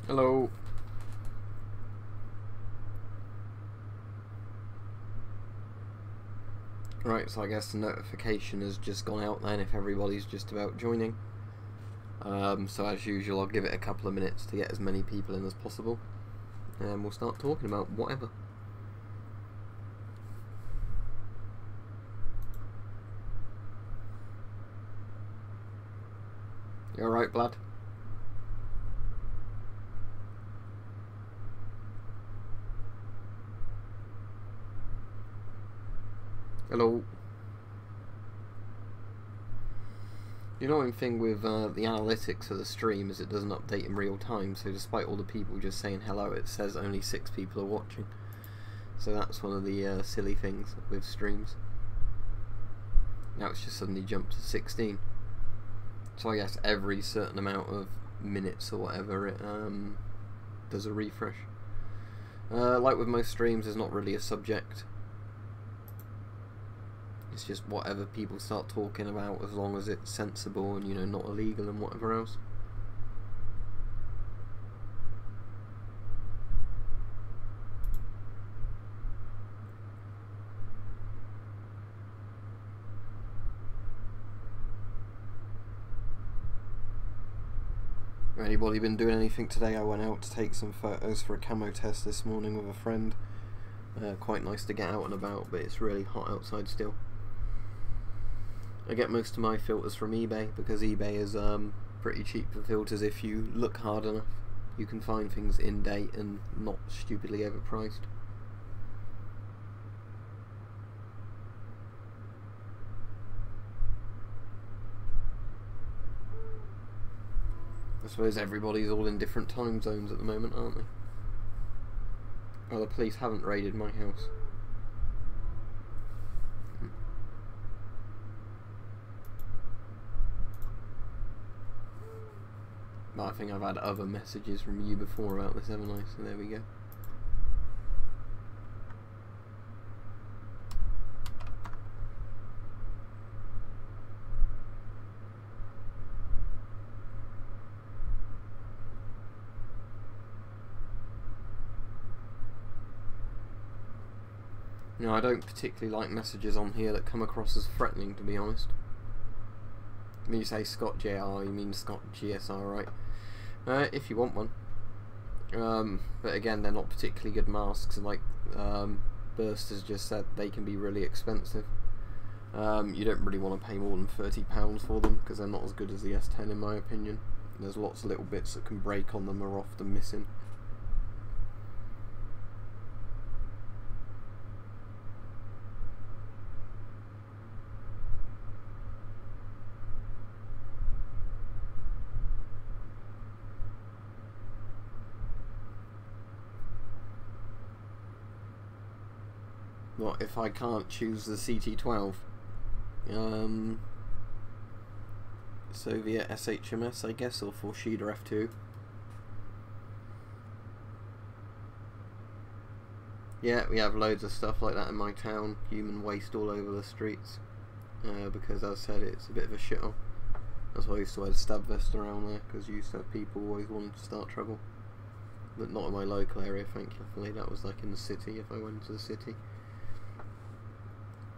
Hello. Right, so I guess the notification has just gone out then if everybody's just about joining. So as usual, I'll give it a couple of minutes to get as many people in as possible, and we'll start talking about whatever. You alright, Blad? Hello. The annoying thing with the analytics of the stream is it doesn't update in real time, so despite all the people just saying hello, it says only 6 people are watching. So that's one of the silly things with streams. Now it's just suddenly jumped to 16. So I guess every certain amount of minutes or whatever it does a refresh. Like with most streams, there's not really a subject. It's just whatever people start talking about, as long as it's sensible and, you know, not illegal and whatever else. Anybody been doing anything today? I went out to take some photos for a camo test this morning with a friend. Quite nice to get out and about, but it's really hot outside still. I get most of my filters from eBay, because eBay is pretty cheap for filters. If you look hard enough, you can find things in date and not stupidly overpriced. I suppose everybody's all in different time zones at the moment, aren't they? Oh, the police haven't raided my house. But I think I've had other messages from you before about this, haven't I? So there we go. No, I don't particularly like messages on here that come across as threatening, to be honest. When you say Scott GSR, you mean Scott GSR, right? If you want one. But again, they're not particularly good masks, and like Burst has just said, they can be really expensive. You don't really want to pay more than £30 for them, because they're not as good as the S10 in my opinion. There's lots of little bits that can break on them are often missing. What if I can't choose the CT12? Soviet SHMS, I guess, or Forshida F2. Yeah, we have loads of stuff like that in my town. Human waste all over the streets. Because, as I said, it's a bit of a shithole. That's why I used to wear the stab vest around there, because you used to have people always wanting to start trouble. But not in my local area, thankfully. That was like in the city, if I went to the city.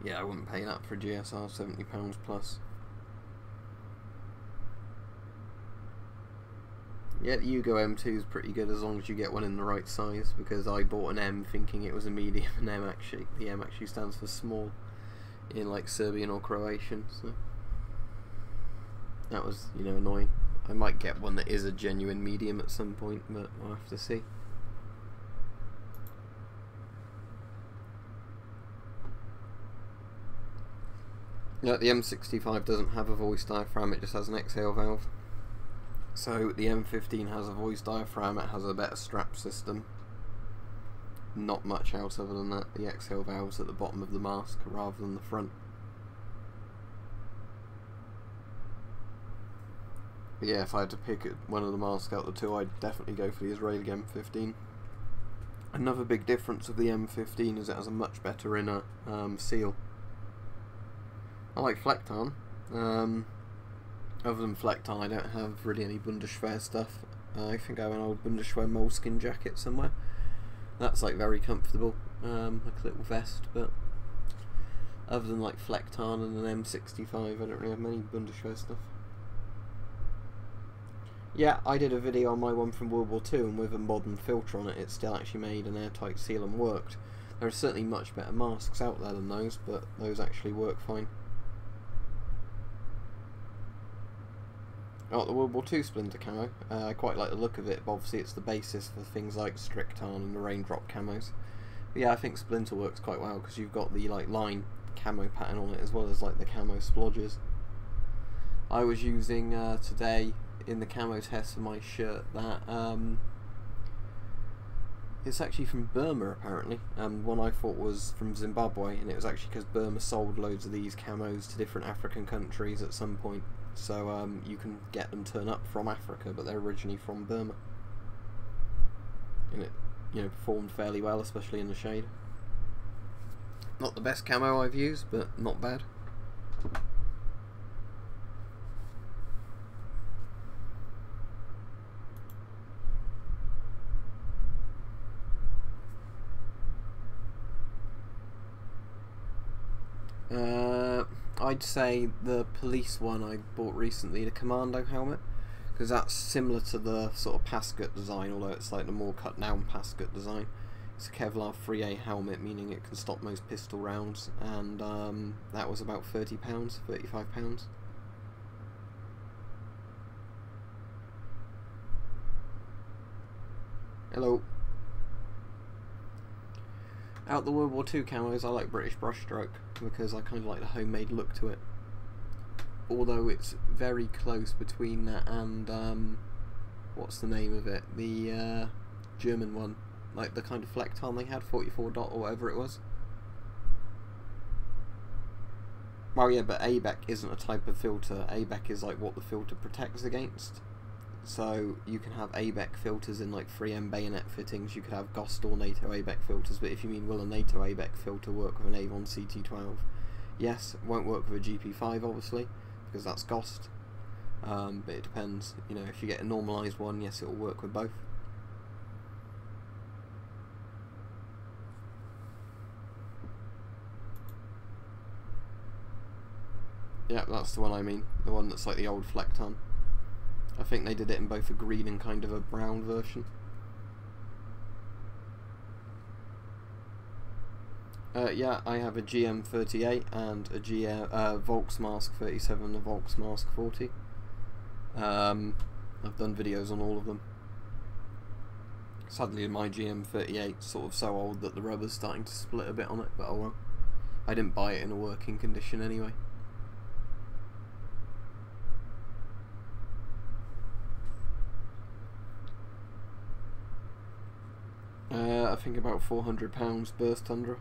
Yeah, I wouldn't pay that for a GSR, £70 plus. Yeah, the Yugo M2 is pretty good as long as you get one in the right size, because I bought an M thinking it was a medium, and the M actually stands for small in like Serbian or Croatian, so that was, you know, annoying. I might get one that is a genuine medium at some point, but we'll have to see. Yeah, the M65 doesn't have a voice diaphragm, it just has an exhale valve. So the M15 has a voice diaphragm, it has a better strap system. Not much else other than that. The exhale valve's at the bottom of the mask rather than the front. But yeah, if I had to pick one of the masks out of the two, I'd definitely go for the Israeli M15. Another big difference of the M15 is it has a much better inner seal. I like Flecktarn. Other than Flecktarn, I don't have really any Bundeswehr stuff. I think I have an old Bundeswehr moleskin jacket somewhere. That's like very comfortable, like a little vest, but other than like Flecktarn and an M65, I don't really have many Bundeswehr stuff. Yeah, I did a video on my one from World War II, and with a modern filter on it, it still actually made an airtight seal and worked. There are certainly much better masks out there than those, but those actually work fine. Oh, the World War II Splinter camo. I quite like the look of it, but obviously it's the basis for things like Stricktarn and the Raindrop camos. But yeah, I think Splinter works quite well because you've got the like line camo pattern on it as well as like the camo splodges. I was using today in the camo test for my shirt that it's actually from Burma apparently, one I thought was from Zimbabwe, and it was actually because Burma sold loads of these camos to different African countries at some point, so you can get them turn up from Africa, but they're originally from Burma, and it, you know, performed fairly well, especially in the shade. Not the best camo I've used, but not bad. I'd say the police one I bought recently, the Commando helmet, because that's similar to the sort of Pascut design, although it's like the more cut down Pascut design. It's a Kevlar 3A helmet, meaning it can stop most pistol rounds, and that was about £30, £35. Hello. Out the World War II camos, I like British Brushstroke because I kind of like the homemade look to it. Although it's very close between that and what's the name of it? The German one, like the kind of Flecktarn they had, 44 dot or whatever it was. Well, yeah, but ABEC isn't a type of filter. ABEC is like what the filter protects against. So you can have ABEC filters in like 3M bayonet fittings, you could have GOST or NATO ABEC filters, but if you mean will a NATO ABEC filter work with an Avon CT12? Yes, it won't work with a GP5 obviously, because that's GOST, but it depends. You know, if you get a normalised one, yes, it will work with both. Yeah, that's the one I mean, the one that's like the old Flecktarn. I think they did it in both a green and kind of a brown version. Yeah, I have a GM38 and a Volksmask 37 and a Volksmask 40. I've done videos on all of them. Sadly, my GM38's sort of so old that the rubber's starting to split a bit on it, but oh well. I didn't buy it in a working condition anyway. I think about £400 Burst Tundra.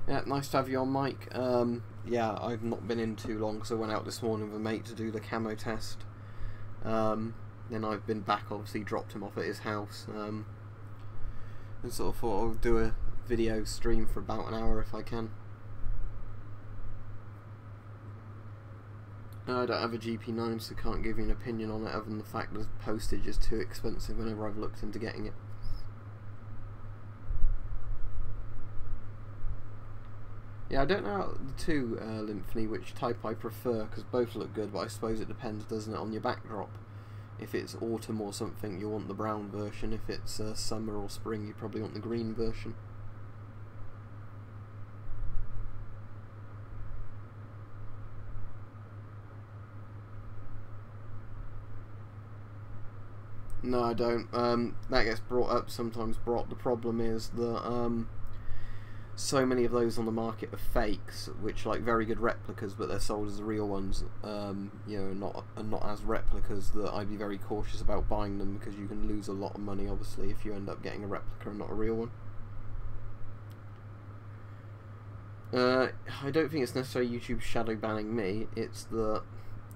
Yeah, nice to have you on, Mike. Yeah, I've not been in too long, so I went out this morning with a mate to do the camo test. Then I've been back, obviously dropped him off at his house, and sort of thought I'll do a video stream for about an hour if I can. I don't have a GP9, so can't give you an opinion on it other than the fact that postage is too expensive whenever I've looked into getting it. Yeah, I don't know out of the two, Lymphony, which type I prefer, because both look good, but I suppose it depends, doesn't it, on your backdrop. If it's autumn or something, you want the brown version. If it's summer or spring, you probably want the green version. No, I don't. That gets brought up sometimes. The problem is that so many of those on the market are fakes, which like very good replicas, but they're sold as the real ones. You know, not as replicas. That I'd be very cautious about buying them because you can lose a lot of money, obviously, if you end up getting a replica and not a real one. I don't think it's necessarily YouTube shadow banning me. It's the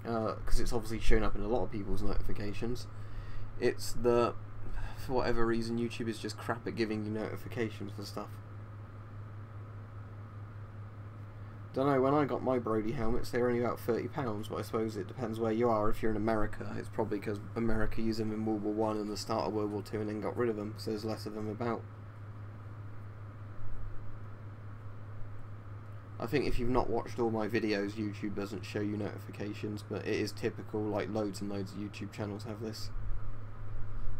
because it's obviously shown up in a lot of people's notifications. It's the, for whatever reason, YouTube is just crap at giving you notifications for stuff. Don't know, when I got my Brody helmets they were only about £30, but I suppose it depends where you are. If you're in America, it's probably because America used them in World War One and the start of World War Two and then got rid of them, so there's less of them about. I think if you've not watched all my videos, YouTube doesn't show you notifications, but it is typical, like loads and loads of YouTube channels have this.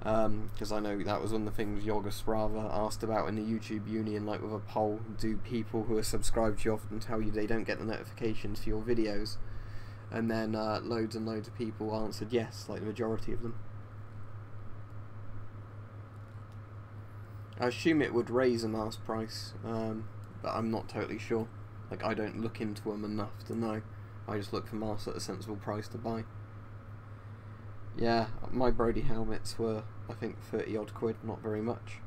Because I know that was one of the things Yogosprava asked about in the YouTube Union, like with a poll, do people who are subscribed to you often tell you they don't get the notifications for your videos? And then loads and loads of people answered yes, like the majority of them. I assume it would raise a mask price, but I'm not totally sure. Like, I don't look into them enough to know. I just look for masks at a sensible price to buy. Yeah, my Brody helmets were, I think, 30 odd quid, not very much.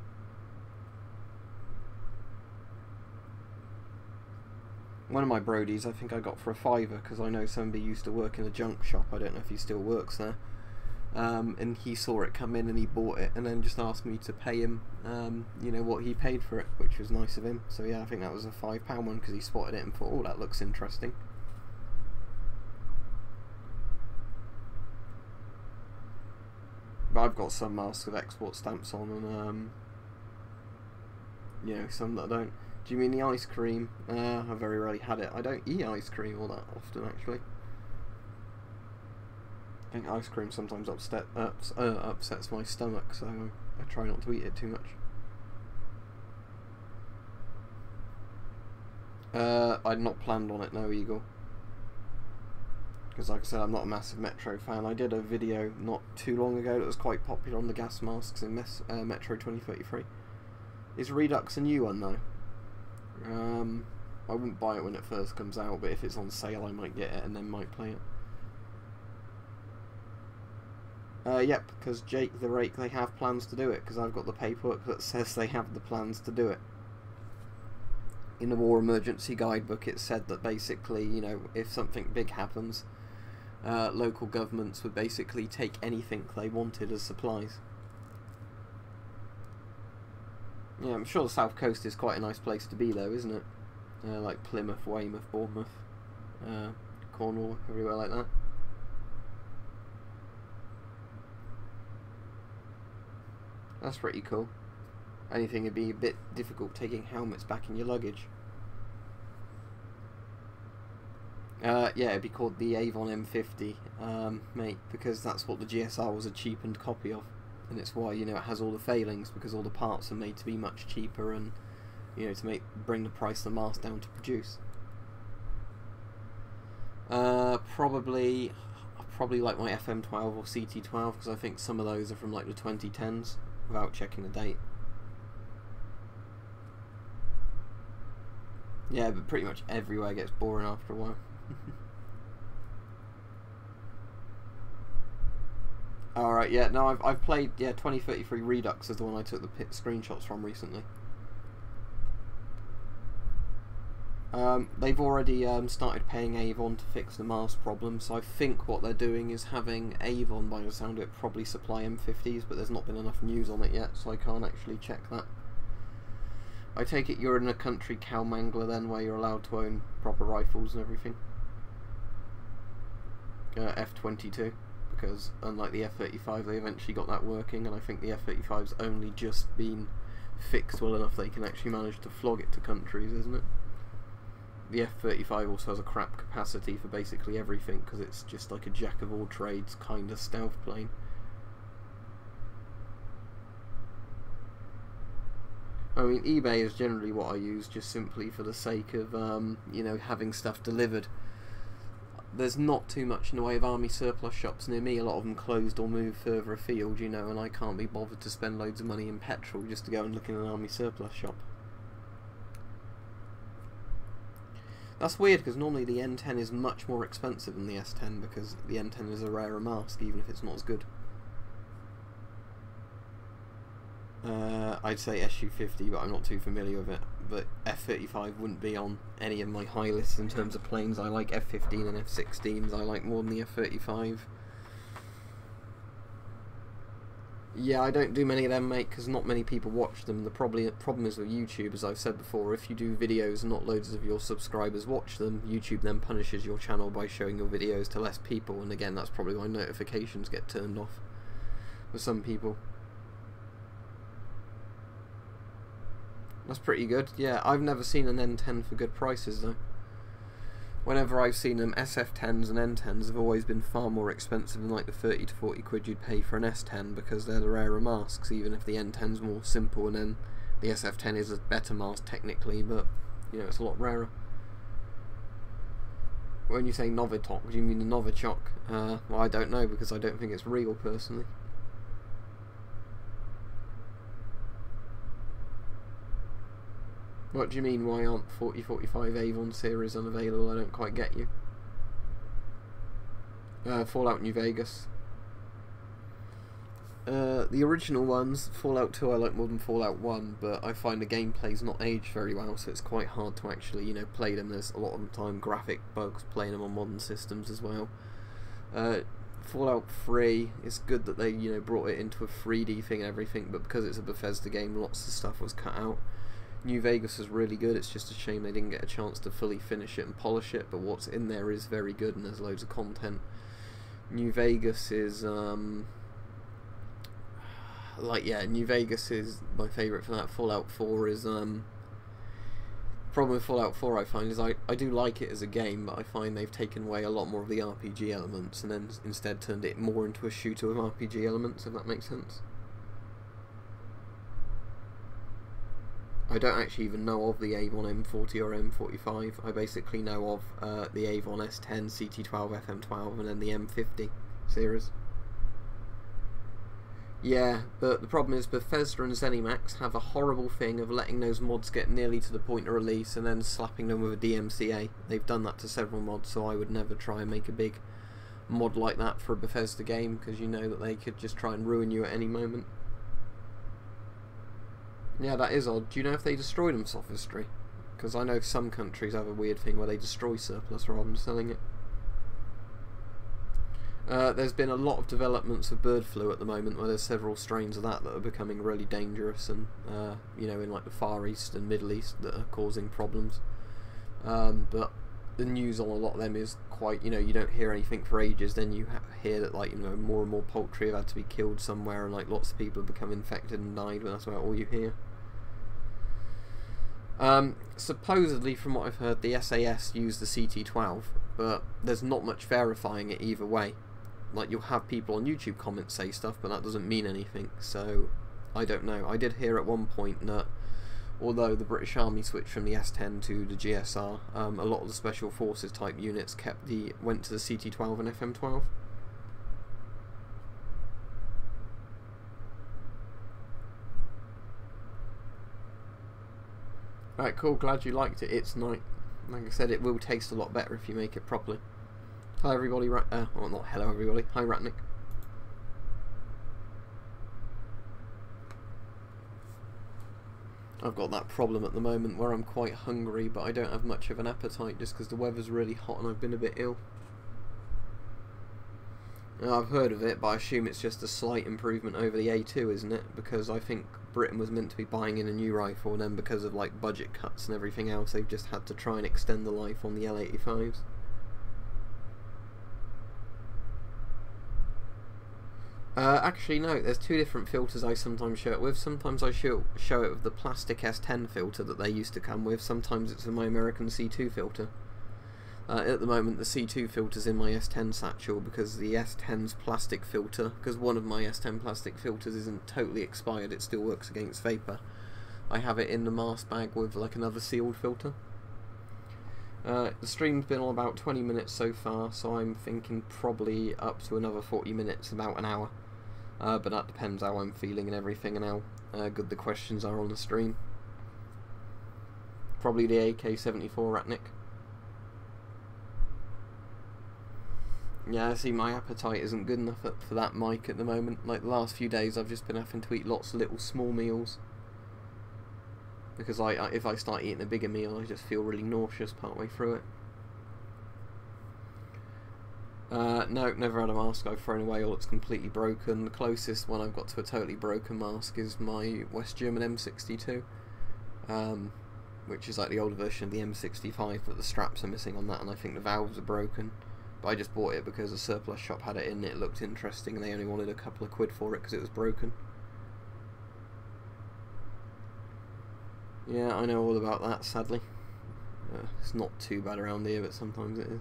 One of my Brodies I think I got for a £5 because I know somebody used to work in a junk shop. I don't know if he still works there. And he saw it come in and he bought it and then just asked me to pay him you know, what he paid for it, which was nice of him. So yeah, I think that was a £5 one because he spotted it and thought, oh, that looks interesting. But I've got some masks with export stamps on and you know, some that I don't. Do you mean the ice cream? I very rarely had it. I don't eat ice cream all that often actually. I think ice cream sometimes upsets my stomach, so I try not to eat it too much. I'd not planned on it, no, Eagle. Because like I said, I'm not a massive Metro fan. I did a video not too long ago that was quite popular on the gas masks in Metro 2033. Is Redux a new one though? I wouldn't buy it when it first comes out, but if it's on sale I might get it and then might play it. Yep, because Jake the Rake, they have plans to do it, because I've got the paperwork that says they have the plans to do it. In the War Emergency Guidebook it said that basically, you know, if something big happens, local governments would basically take anything they wanted as supplies. Yeah, I'm sure the South Coast is quite a nice place to be though, isn't it? Like Plymouth, Weymouth, Bournemouth, Cornwall, everywhere like that. That's pretty cool. Only thing it'd be a bit difficult taking helmets back in your luggage. Yeah, it'd be called the Avon M50, mate, because that's what the GSR was a cheapened copy of, and it's why, you know, it has all the failings, because all the parts are made to be much cheaper and, you know, to bring the price of the mask down to produce. Probably like my FM12 or CT12, because I think some of those are from like the 2010s. Without checking the date. Yeah, but pretty much everywhere gets boring after a while. Alright, yeah, no, I've played, yeah, 2033 Redux is the one I took the screenshots from recently. They've already started paying Avon to fix the mask problem, so I think what they're doing is having Avon, by the sound of it, probably supply M50s, but there's not been enough news on it yet, so I can't actually check that. I take it you're in a country cow mangler then, where you're allowed to own proper rifles and everything? F-22, because unlike the F-35 they eventually got that working, and I think the F-35's only just been fixed well enough they can actually manage to flog it to countries, isn't it? The F-35 also has a crap capacity for basically everything, because it's just like a jack-of-all-trades kind of stealth plane. I mean, eBay is generally what I use, just simply for the sake of, you know, having stuff delivered. There's not too much in the way of army surplus shops near me. A lot of them closed or moved further afield, you know, and I can't be bothered to spend loads of money in petrol just to go and look in an army surplus shop. That's weird, because normally the N10 is much more expensive than the S10, because the N10 is a rarer mask, even if it's not as good. I'd say SU-50, but I'm not too familiar with it. But F-35 wouldn't be on any of my high lists in terms of planes. I like F-15 and F-16s, I like more than the F-35. Yeah, I don't do many of them, mate, because not many people watch them. The problem is with YouTube, as I've said before, if you do videos and not loads of your subscribers watch them, YouTube then punishes your channel by showing your videos to less people, and again, that's probably why notifications get turned off for some people. That's pretty good. Yeah, I've never seen an N10 for good prices, though. Whenever I've seen them, SF10s and N10s have always been far more expensive than like the 30 to 40 quid you'd pay for an S10, because they're the rarer masks, even if the N10's more simple, and then the SF10 is a better mask technically, but you know, it's a lot rarer. When you say Novichok, do you mean the Novichok? Well, I don't know, because I don't think it's real personally. What do you mean, why aren't 4045 Avon series unavailable? I don't quite get you. Fallout New Vegas. The original ones, Fallout 2 I like more than Fallout 1, but I find the gameplay's not aged very well, so it's quite hard to actually, you know, play them. There's a lot of the time graphic bugs playing them on modern systems as well. Fallout 3, it's good that they, you know, brought it into a 3D thing and everything, but because it's a Bethesda game, lots of stuff was cut out. New Vegas is really good. It's just a shame they didn't get a chance to fully finish it and polish it, but what's in there is very good, and there's loads of content. New Vegas is New Vegas is my favourite for that. Fallout 4 is problem with Fallout 4 I find is I do like it as a game, but I find they've taken away a lot more of the RPG elements and then instead turned it more into a shooter with RPG elements, if that makes sense. I don't actually even know of the Avon M40 or M45. I basically know of the Avon S10, CT12, FM12, and then the M50 series. Yeah, but the problem is Bethesda and ZeniMax have a horrible thing of letting those mods get nearly to the point of release and then slapping them with a DMCA. They've done that to several mods, so I would never try and make a big mod like that for a Bethesda game, because you know that they could just try and ruin you at any moment. Yeah, that is odd. Do you know if they destroyed them, Sophistry? Because I know some countries have a weird thing where they destroy surplus rather than selling it. There's been a lot of developments of bird flu at the moment, where there's several strains of that are becoming really dangerous, and you know, in like the Far East and Middle East, that are causing problems. But the news on a lot of them is quite, you know, you don't hear anything for ages, then you hear that, like, you know, more and more poultry have had to be killed somewhere, and like lots of people have become infected and died, but that's about all you hear. Supposedly, from what I've heard, the SAS used the CT12, but there's not much verifying it either way. Like, you'll have people on YouTube comments say stuff, but that doesn't mean anything, so I don't know. I did hear at one point that although the British Army switched from the S10 to the GSR, a lot of the Special Forces type units went to the CT12 and FM12. Right, cool, glad you liked it. It's nice. Like I said, it will taste a lot better if you make it properly. Hi everybody, well, not hello everybody. Hi Ratnik. I've got that problem at the moment where I'm quite hungry, but I don't have much of an appetite just because the weather's really hot and I've been a bit ill. Now, I've heard of it, but I assume it's just a slight improvement over the A2, isn't it? Because I think Britain was meant to be buying in a new rifle, and then because of like budget cuts and everything else, they've just had to try and extend the life on the L85s. Actually no, there's two different filters I sometimes show it with. Sometimes I show it with the plastic S10 filter that they used to come with, sometimes it's with my American C2 filter. At the moment the C2 filter's in my S10 satchel because the S10's plastic filter, because one of my S10 plastic filters isn't totally expired, it still works against vapour. I have it in the mask bag with like another sealed filter. The stream's been on about 20 minutes so far, so I'm thinking probably up to another 40 minutes, about an hour. But that depends how I'm feeling and everything, and how good the questions are on the stream. Probably the AK-74 Ratnik. Yeah, I see my appetite isn't good enough for that mic at the moment. Like the last few days I've just been having to eat lots of little small meals. Because if I start eating a bigger meal I just feel really nauseous partway through it. No, never had a mask I've thrown away or it's completely broken. The closest one I've got to a totally broken mask is my West German M62, which is like the older version of the M65, but the straps are missing on that, and I think the valves are broken. But I just bought it because a surplus shop had it in, it looked interesting, and they only wanted a couple of quid for it because it was broken. Yeah, I know all about that, sadly. It's not too bad around here, but sometimes it is.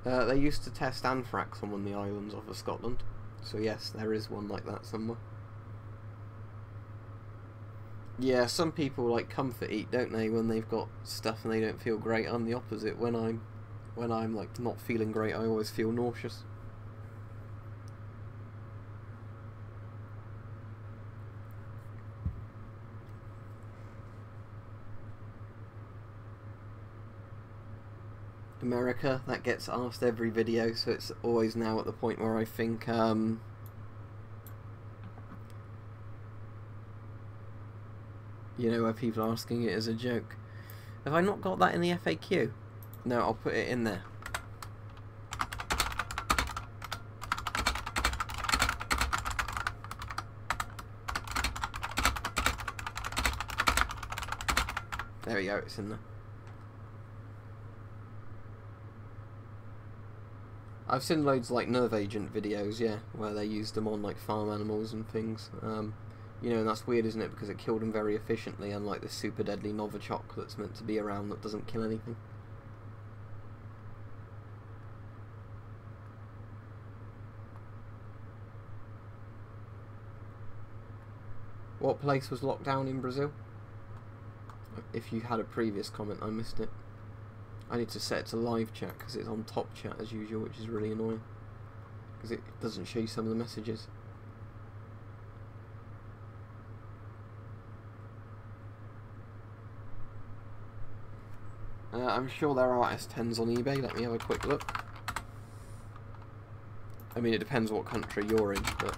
They used to test anthrax on one of the islands off of Scotland, so yes, there is one like that somewhere. Yeah, some people like comfort eat, don't they, when they've got stuff and they don't feel great. I'm the opposite. When I'm like not feeling great, I always feel nauseous. America, that gets asked every video, so it's always now at the point where I think you know, where people are asking it as a joke. Have I not got that in the FAQ? No, I'll put it in there. There we go, it's in there. I've seen loads of like nerve agent videos, yeah, where they used them on like farm animals and things. You know, and that's weird, isn't it? Because it killed them very efficiently, unlike this super deadly Novichok that's meant to be around that doesn't kill anything. What place was locked down in Brazil? If you had a previous comment, I missed it. I need to set it to live chat because it's on top chat as usual, which is really annoying because it doesn't show you some of the messages. I'm sure there are S10s on eBay. Let me have a quick look. I mean, it depends what country you're in, but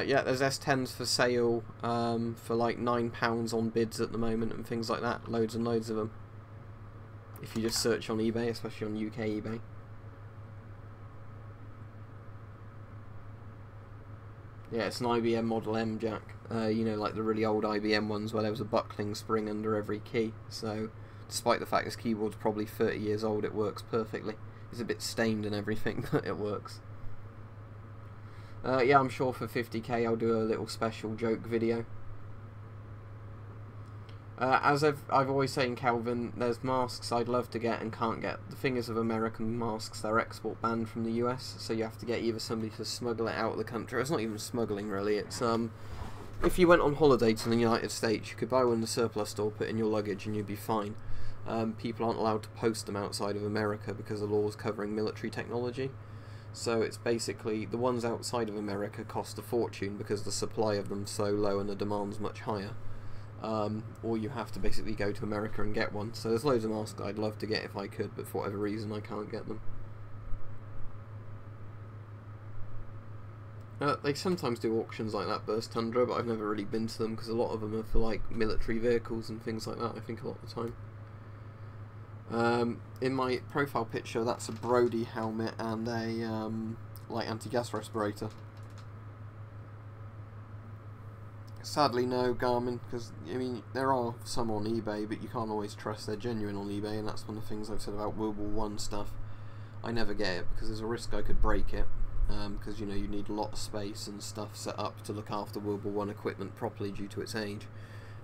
yeah, there's S10s for sale for like £9 on bids at the moment and things like that. Loads and loads of them. If you just search on eBay, especially on UK eBay. Yeah, it's an IBM Model M jack. You know, like the really old IBM ones where there was a buckling spring under every key. So, despite the fact this keyboard's probably 30 years old, it works perfectly. It's a bit stained and everything, but it works. Yeah, I'm sure for 50k I'll do a little special joke video. As I've always saying, Calvin, there's masks I'd love to get and can't get. The thing is, of American masks, they're export banned from the US, so you have to get either somebody to smuggle it out of the country. It's not even smuggling really, it's if you went on holiday to the United States, you could buy one in the surplus store, put it in your luggage and you'd be fine. People aren't allowed to post them outside of America because the law's covering military technology. So it's basically, the ones outside of America cost a fortune because the supply of them is so low and the demand's much higher. Or you have to basically go to America and get one. So there's loads of masks I'd love to get if I could, but for whatever reason I can't get them. They sometimes do auctions like that, Burst Tundra, but I've never really been to them because a lot of them are for like military vehicles and things like that, I think, a lot of the time. In my profile picture, that's a Brody helmet and a like anti-gas respirator. Sadly, no Garmin, because I mean there are some on eBay, but you can't always trust they're genuine on eBay, and that's one of the things I've said about World War I stuff. I never get it because there's a risk I could break it, because you know you need a lot of space and stuff set up to look after World War I equipment properly due to its age.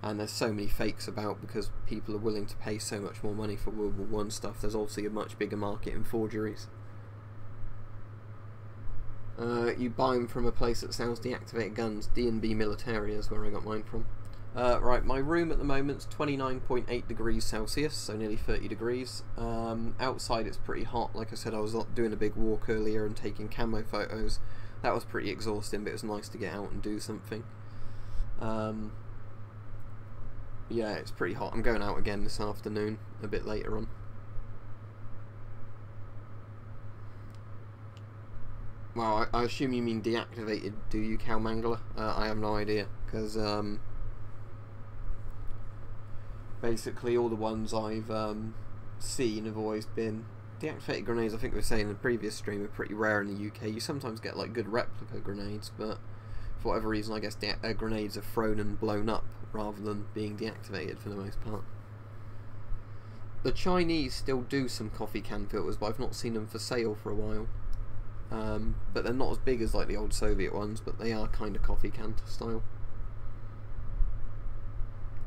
And there's so many fakes about because people are willing to pay so much more money for World War I stuff. There's obviously a much bigger market in forgeries. You buy them from a place that sells deactivated guns. D&B Militaria is where I got mine from. Right, my room at the moment's 29.8 degrees Celsius, so nearly 30 degrees. Outside it's pretty hot. Like I said, I was doing a big walk earlier and taking camo photos. That was pretty exhausting, but it was nice to get out and do something. Yeah, it's pretty hot. I'm going out again this afternoon, a bit later on. Well, I assume you mean deactivated, do you, Cowmangler? I have no idea, because basically all the ones I've seen have always been deactivated grenades. I think we were saying in the previous stream are pretty rare in the UK. You sometimes get like good replica grenades, but for whatever reason I guess grenades are thrown and blown up rather than being deactivated for the most part. The Chinese still do some coffee can filters, but I've not seen them for sale for a while. But they're not as big as like the old Soviet ones, but they are kind of coffee can style.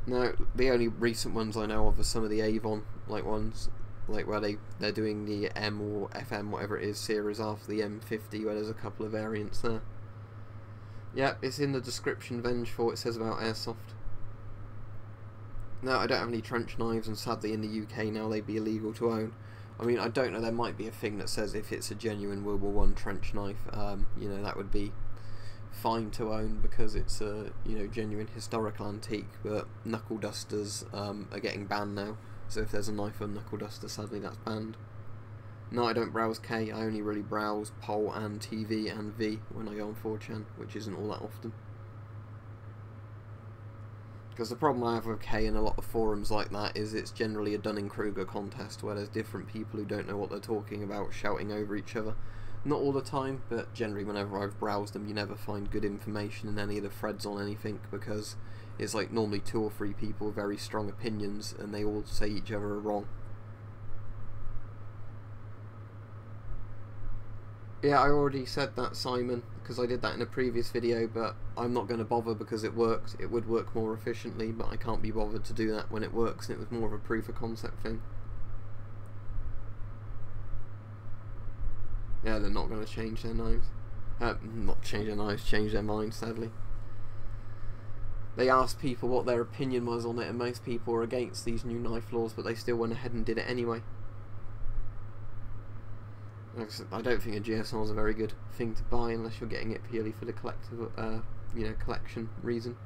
Now, the only recent ones I know of are some of the Avon like ones, like where they're doing the M or FM, whatever it is, series after the M50, where there's a couple of variants there. Yep, it's in the description, Vengeful, it says about airsoft. No, I don't have any trench knives, and sadly in the UK now they'd be illegal to own. I mean, I don't know, there might be a thing that says if it's a genuine World War I trench knife, you know, that would be fine to own because it's a, you know, genuine historical antique, but knuckle dusters are getting banned now, so if there's a knife or knuckle duster, sadly that's banned. No, I don't browse K, I only really browse Pol and TV and V when I go on 4chan, which isn't all that often. Because the problem I have with K and a lot of forums like that is it's generally a Dunning-Kruger contest where there's different people who don't know what they're talking about shouting over each other. Not all the time, but generally whenever I've browsed them you never find good information in any of the threads on anything, because it's like normally 2 or 3 people with very strong opinions and they all say each other are wrong. Yeah, I already said that, Simon, because I did that in a previous video, but I'm not going to bother because it worked. It would work more efficiently, but I can't be bothered to do that when it works, and it was more of a proof of concept thing. Yeah, they're not going to change their knives. Not change their knives, change their minds, sadly. They asked people what their opinion was on it, and most people were against these new knife laws, but they still went ahead and did it anyway. I don't think a GSR is a very good thing to buy unless you're getting it purely for the collective, you know, collection reason.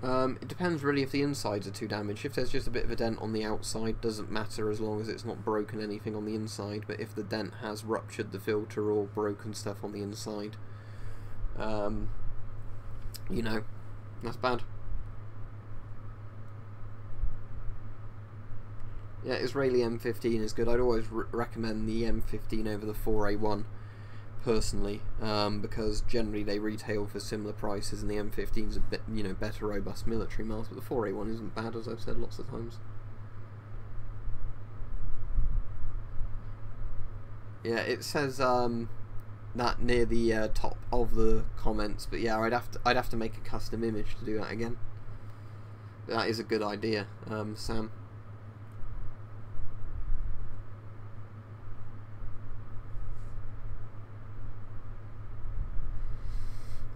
It depends really if the insides are too damaged. If there's just a bit of a dent on the outside, doesn't matter as long as it's not broken anything on the inside. But if the dent has ruptured the filter or broken stuff on the inside, you know, that's bad. Yeah, Israeli M15 is good. I'd always recommend the M15 over the 4A1 personally, because generally they retail for similar prices, and the M15 is a bit, you know, better robust military miles, but the 4A1 isn't bad, as I've said lots of times. Yeah, it says that near the top of the comments, but yeah, I'd have to make a custom image to do that again. But that is a good idea, Sam.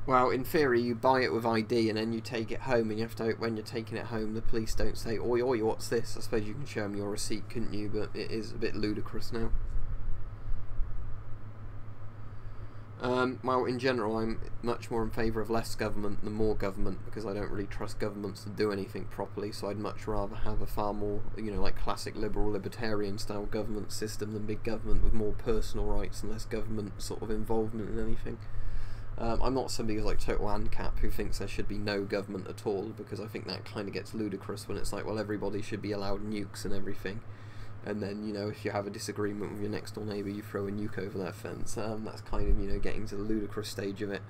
Well, in theory, you buy it with ID and then you take it home, and you have to, when you're taking it home, the police don't say, "Oi, oi, what's this?" I suppose you can show them your receipt, couldn't you? But it is a bit ludicrous now. Well, in general, I'm much more in favour of less government than more government, because I don't really trust governments to do anything properly, so I'd much rather have a far more, you know, like classic liberal libertarian style government system than big government with more personal rights and less government sort of involvement in anything. I'm not somebody who's like total ANCAP who thinks there should be no government at all, because I think that kind of gets ludicrous when it's like, well, everybody should be allowed nukes and everything, and then, you know, if you have a disagreement with your next door neighbour, you throw a nuke over their fence. That's kind of, you know, getting to the ludicrous stage of it.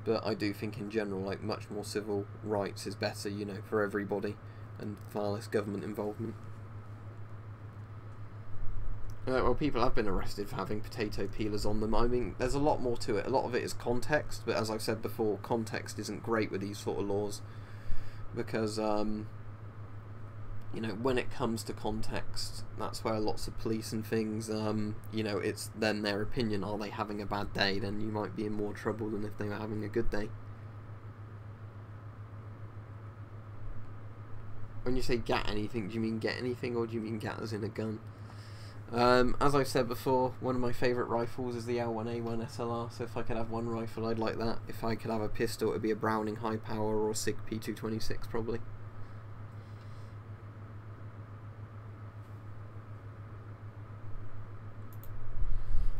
But I do think in general, like, much more civil rights is better, you know, for everybody, and far less government involvement. Well, people have been arrested for having potato peelers on them. I mean, there's a lot more to it. A lot of it is context, but as I've said before, context isn't great with these sort of laws, because, you know, when it comes to context, that's where lots of police and things, you know, it's then their opinion. Are they having a bad day? Then you might be in more trouble than if they were having a good day. When you say get anything, do you mean get anything, or do you mean get as in a gun? As I've said before, one of my favourite rifles is the L1A1 SLR, so if I could have one rifle I'd like that. If I could have a pistol it would be a Browning high power or a SIG P226 probably.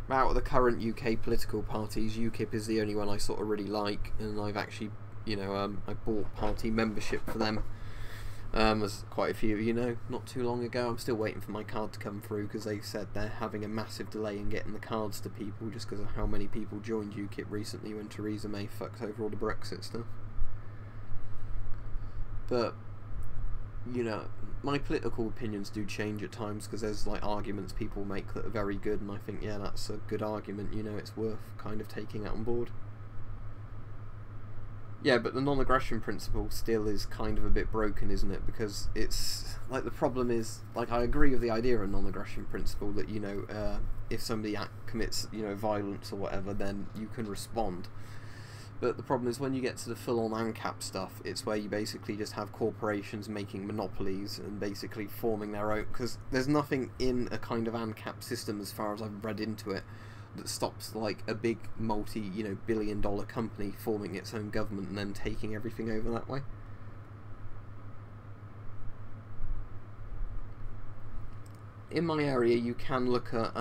Out of the current UK political parties, UKIP is the only one I sort of really like, and I've actually, you know, I bought party membership for them As quite a few of you know, not too long ago. I'm still waiting for my card to come through because they said they're having a massive delay in getting the cards to people just because of how many people joined UKIP recently when Theresa May fucked over all the Brexit stuff. But, you know, my political opinions do change at times because there's like arguments people make that are very good, and I think, yeah, that's a good argument, you know, it's worth kind of taking it on board. Yeah, but the non-aggression principle still is kind of a bit broken, isn't it? Because it's, like, the problem is, like, I agree with the idea of non-aggression principle that, you know, if somebody commits, you know, violence or whatever, then you can respond. But the problem is when you get to the full-on ANCAP stuff, it's where you basically just have corporations making monopolies and basically forming their own, because there's nothing in a kind of ANCAP system, as far as I've read into it, that stops like a big multi-billion-dollar company forming its own government and then taking everything over that way. In my area you can look at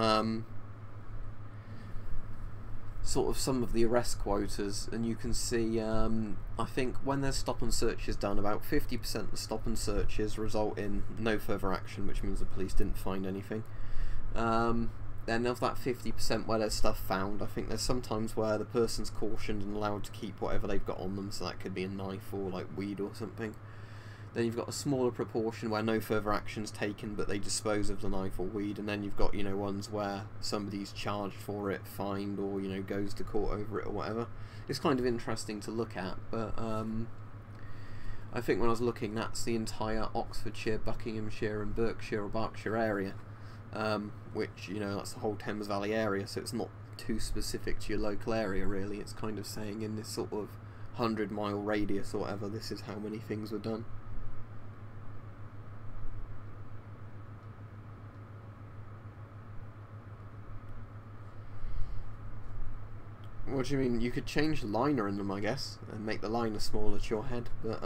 sort of some of the arrest quotas, and you can see I think when there's stop and searches done, about 50% of stop and searches result in no further action, which means the police didn't find anything. Then of that 50% where there's stuff found, I think there's sometimes where the person's cautioned and allowed to keep whatever they've got on them, so that could be a knife or like weed or something. Then you've got a smaller proportion where no further action's taken but they dispose of the knife or weed, and then you've got, you know, ones where somebody's charged for it, fined, or, you know, goes to court over it or whatever. It's kind of interesting to look at, but I think when I was looking, that's the entire Oxfordshire, Buckinghamshire and Berkshire area. Which, you know, that's the whole Thames Valley area, so it's not too specific to your local area really. It's kind of saying in this sort of 100-mile radius or whatever, this is how many things were done. What do you mean? You could change the liner in them, I guess, and make the liner smaller to your head, but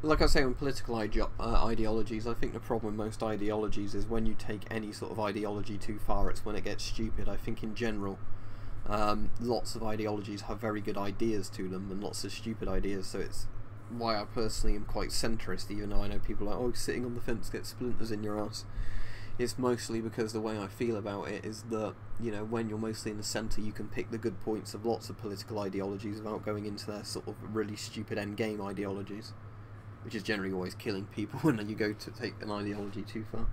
like I say, on political ideologies, I think the problem with most ideologies is when you take any sort of ideology too far, it's when it gets stupid. I think in general, lots of ideologies have very good ideas to them and lots of stupid ideas, so it's why I personally am quite centrist, even though I know people are like, oh, sitting on the fence gets splinters in your ass. It's mostly because the way I feel about it is that, you know, when you're mostly in the centre, you can pick the good points of lots of political ideologies without going into their sort of really stupid endgame ideologies, which is generally always killing people when you go to take an ideology too far.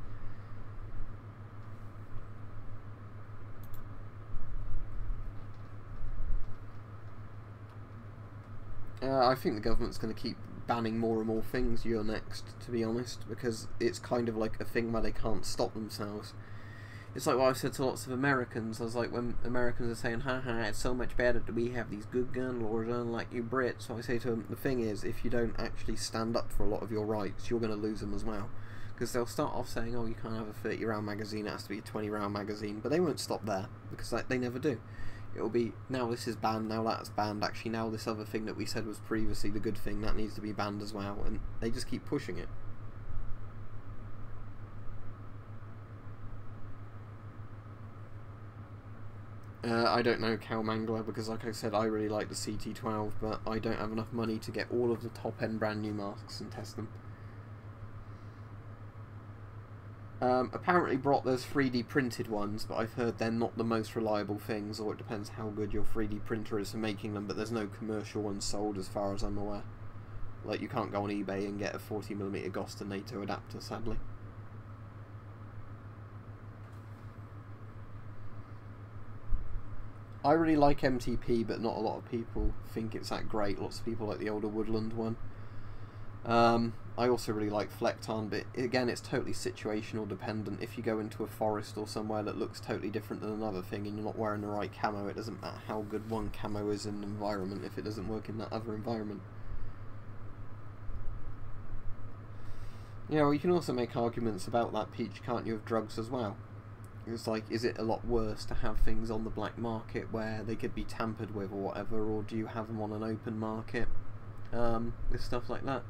I think the government's going to keep banning more and more things year next, to be honest, because it's kind of like a thing where they can't stop themselves. It's like what I've said to lots of Americans. I was like, when Americans are saying, haha, it's so much better that we have these good gun laws unlike you Brits, so I say to them, the thing is, if you don't actually stand up for a lot of your rights, you're going to lose them as well. Because they'll start off saying, oh, you can't have a 30-round magazine, it has to be a 20-round magazine, but they won't stop there, because they never do. It'll be, now this is banned, now that's banned, actually now this other thing that we said was previously the good thing, that needs to be banned as well, and they just keep pushing it. I don't know Cow Mangler, because like I said, I really like the CT12, but I don't have enough money to get all of the top-end brand new masks and test them. Apparently there's 3D printed ones, but I've heard they're not the most reliable things, or it depends how good your 3D printer is for making them, but there's no commercial ones sold as far as I'm aware. Like, you can't go on eBay and get a 40mm Gosta NATO adapter, sadly. I really like MTP, but not a lot of people think it's that great. Lots of people like the older Woodland one. I also really like Flecton, but again, it's totally situational dependent. If you go into a forest or somewhere that looks totally different than another thing and you're not wearing the right camo, it doesn't matter how good one camo is in an environment if it doesn't work in that other environment. Yeah, well, you can also make arguments about that, Peach, can't you, of drugs as well? It's like, is it a lot worse to have things on the black market where they could be tampered with or whatever, or do you have them on an open market? With stuff like that.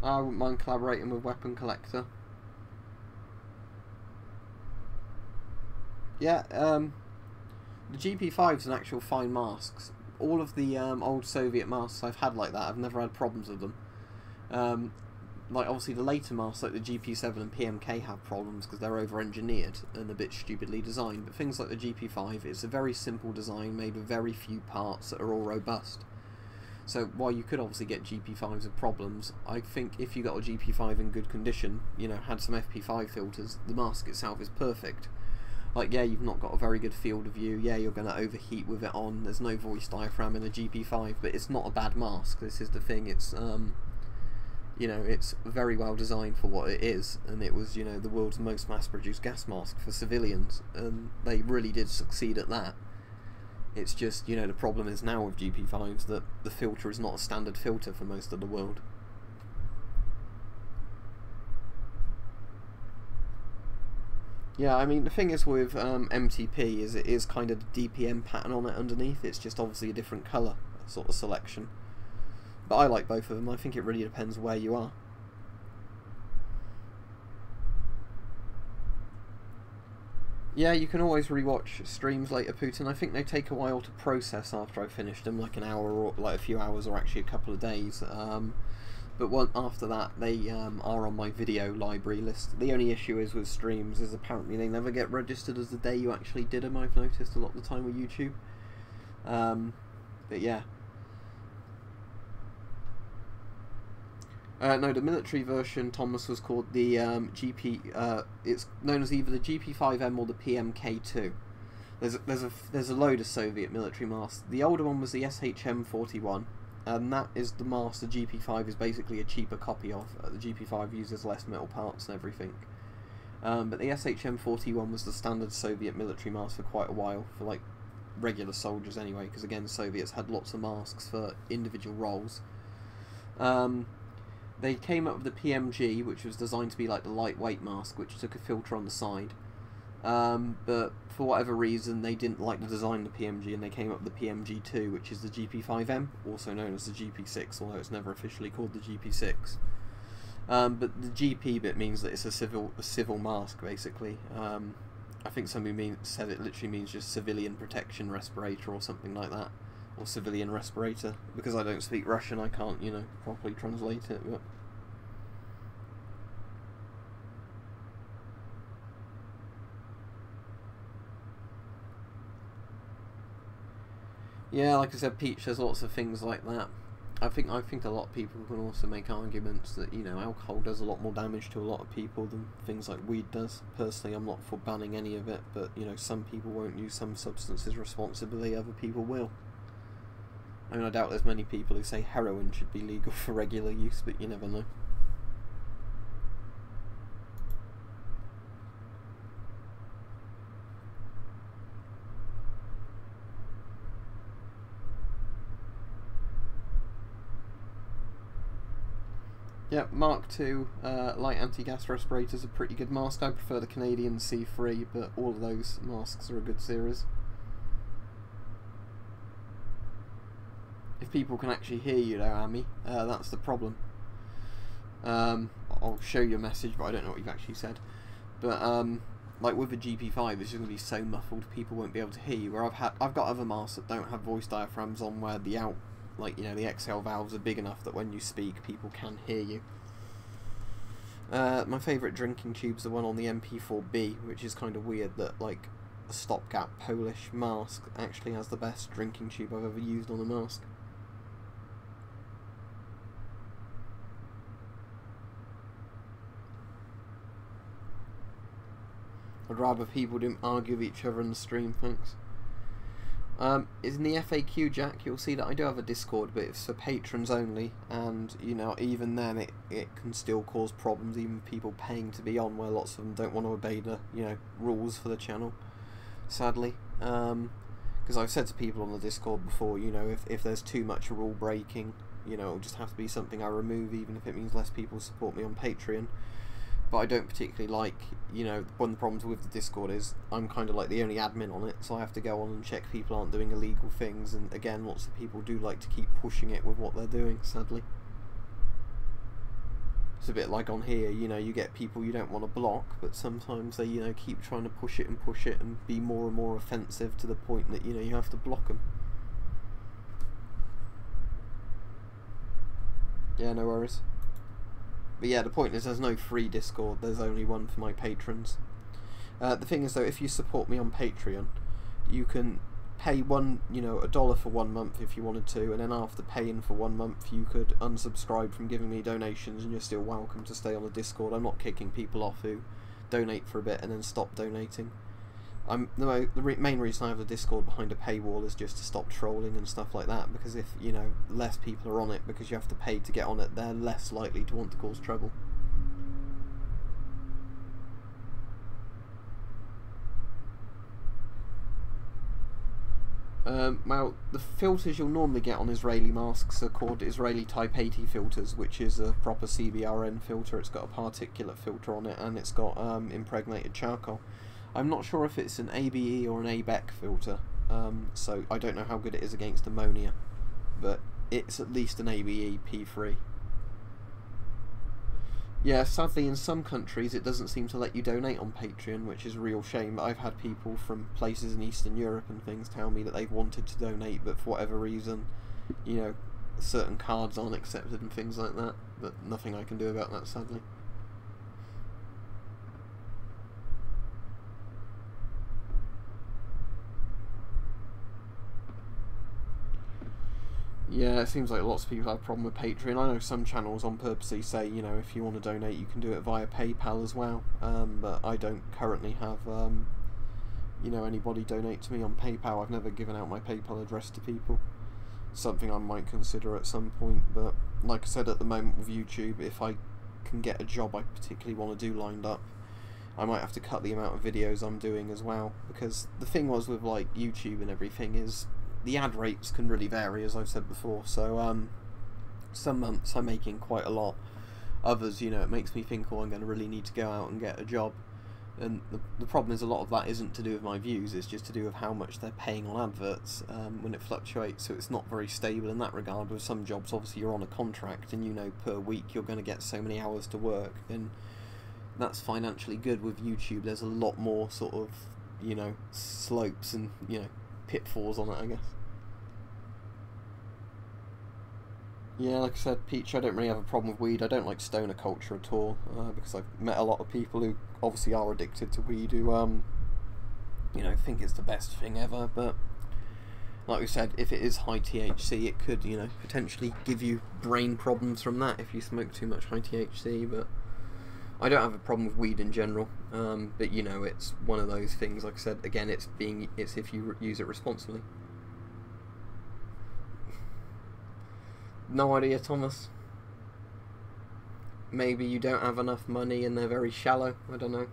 I wouldn't mind collaborating with Weapon Collector. The GP5 is an actual fine mask. All of the old Soviet masks I've had like that, I've never had problems with them. Like obviously the later masks like the GP7 and PMK have problems because they're over-engineered and a bit stupidly designed, but things like the GP5, it's a very simple design made with very few parts that are all robust. So while you could obviously get GP5s with problems, I think if you got a GP5 in good condition, you know, had some FP5 filters, the mask itself is perfect. Like, yeah, you've not got a very good field of view, yeah, you're going to overheat with it on, there's no voice diaphragm in a GP5, but it's not a bad mask. This is the thing, it's, you know, it's very well designed for what it is, and it was, you know, the world's most mass-produced gas mask for civilians, and they really did succeed at that. It's just, you know, the problem is now with GP5s that the filter is not a standard filter for most of the world. Yeah, I mean, the thing is with MTP is it is kind of the DPM pattern on it underneath. It's just obviously a different colour sort of selection. But I like both of them. I think it really depends where you are. Yeah, you can always rewatch streams later, Putin. I think they take a while to process after I finished them, like an hour or like a few hours or actually a couple of days. But after that, they are on my video library list. The only issue is with streams is apparently they never get registered as the day you actually did them. I've noticed a lot of the time with YouTube. But yeah. No, the military version, Thomas, was called the it's known as either the GP5M or the PMK2. There's a load of Soviet military masks. The older one was the SHM41, and that is the mask the GP5 is basically a cheaper copy of. The GP5 uses less metal parts and everything. But the SHM41 was the standard Soviet military mask for quite a while, for like regular soldiers anyway, because again, the Soviets had lots of masks for individual roles. They came up with the PMG, which was designed to be like the lightweight mask, which took a filter on the side. But for whatever reason, they didn't like the design of the PMG, and they came up with the PMG2, which is the GP5M, also known as the GP6, although it's never officially called the GP6. But the GP bit means that it's a civil mask, basically. I think somebody said it literally means just civilian protection respirator or something like that. Or civilian respirator. Because I don't speak Russian, I can't, you know, properly translate it. But yeah, like I said, Peach, there's lots of things like that. I think a lot of people can also make arguments that, you know, alcohol does a lot more damage to a lot of people than things like weed does. Personally, I'm not for banning any of it, but, you know, some people won't use some substances responsibly, other people will. I mean, I doubt there's many people who say heroin should be legal for regular use, but you never know. Yeah, Mark II light anti-gas respirator is a pretty good mask. I prefer the Canadian C3, but all of those masks are a good series. If people can actually hear you though, Amy, that's the problem. I'll show you a message, but I don't know what you've actually said. But like with the GP5, it's just going to be so muffled, people won't be able to hear you. Where I've got other masks that don't have voice diaphragms on, where the the exhale valves are big enough that when you speak, people can hear you. My favourite drinking tube's the one on the MP4B, which is kind of weird that like a stopgap Polish mask actually has the best drinking tube I've ever used on a mask. I'd rather people didn't argue with each other in the stream, thanks. Is in the FAQ, Jack, you'll see that I do have a Discord, but it's for patrons only, and, you know, even then it can still cause problems, even people paying to be on, where lots of them don't want to obey the, you know, rules for the channel, sadly. Because I've said to people on the Discord before, you know, if there's too much rule breaking, you know, it'll just have to be something I remove, even if it means less people support me on Patreon. But I don't particularly like, you know, one of the problems with the Discord is I'm kind of like the only admin on it, so I have to go on and check people aren't doing illegal things, and again, lots of people do like to keep pushing it with what they're doing, sadly. It's a bit like on here, you know, you get people you don't want to block, but sometimes they, you know, keep trying to push it and be more and more offensive to the point that, you know, you have to block them. Yeah, no worries. But yeah, the point is there's no free Discord, there's only one for my patrons. The thing is though, if you support me on Patreon, you can pay $1 for 1 month if you wanted to, and then after paying for 1 month you could unsubscribe from giving me donations, and you're still welcome to stay on the Discord. I'm not kicking people off who donate for a bit and then stop donating. The main reason I have the Discord behind a paywall is just to stop trolling and stuff like that, because if, you know, less people are on it because you have to pay to get on it, they're less likely to want to cause trouble. Well, the filters you'll normally get on Israeli masks are called Israeli Type 80 filters, which is a proper CBRN filter. It's got a particulate filter on it, and it's got impregnated charcoal. I'm not sure if it's an ABE or an ABEC filter, so I don't know how good it is against ammonia, but it's at least an ABE P3. Yeah, sadly in some countries it doesn't seem to let you donate on Patreon, which is a real shame. I've had people from places in Eastern Europe and things tell me that they've wanted to donate, but for whatever reason, you know, certain cards aren't accepted and things like that, but nothing I can do about that, sadly. Yeah, it seems like lots of people have a problem with Patreon. I know some channels on purposely say, you know, if you want to donate you can do it via PayPal as well, but I don't currently have, you know, anybody donate to me on PayPal. I've never given out my PayPal address to people. Something I might consider at some point, but like I said, at the moment with YouTube, if I can get a job I particularly want to do lined up, I might have to cut the amount of videos I'm doing as well, because the thing was with like YouTube and everything is the ad rates can really vary, as I've said before. So some months I'm making quite a lot, others, you know, it makes me think, oh, I'm going to really need to go out and get a job. And the problem is a lot of that isn't to do with my views, it's just to do with how much they're paying on adverts when it fluctuates. So it's not very stable in that regard. With some jobs, obviously you're on a contract and you know per week you're going to get so many hours to work, and that's financially good. With YouTube there's a lot more sort of, you know, slopes and, you know, pitfalls on it, I guess. Yeah, like I said, Peach, I don't really have a problem with weed. I don't like stoner culture at all, because I've met a lot of people who obviously are addicted to weed who, you know, think it's the best thing ever, but like we said, if it is high THC, it could, you know, potentially give you brain problems from that if you smoke too much high THC, but I don't have a problem with weed in general, but you know, it's one of those things, like I said, again, it's if you use it responsibly. No idea, Thomas. Maybe you don't have enough money and they're very shallow, I don't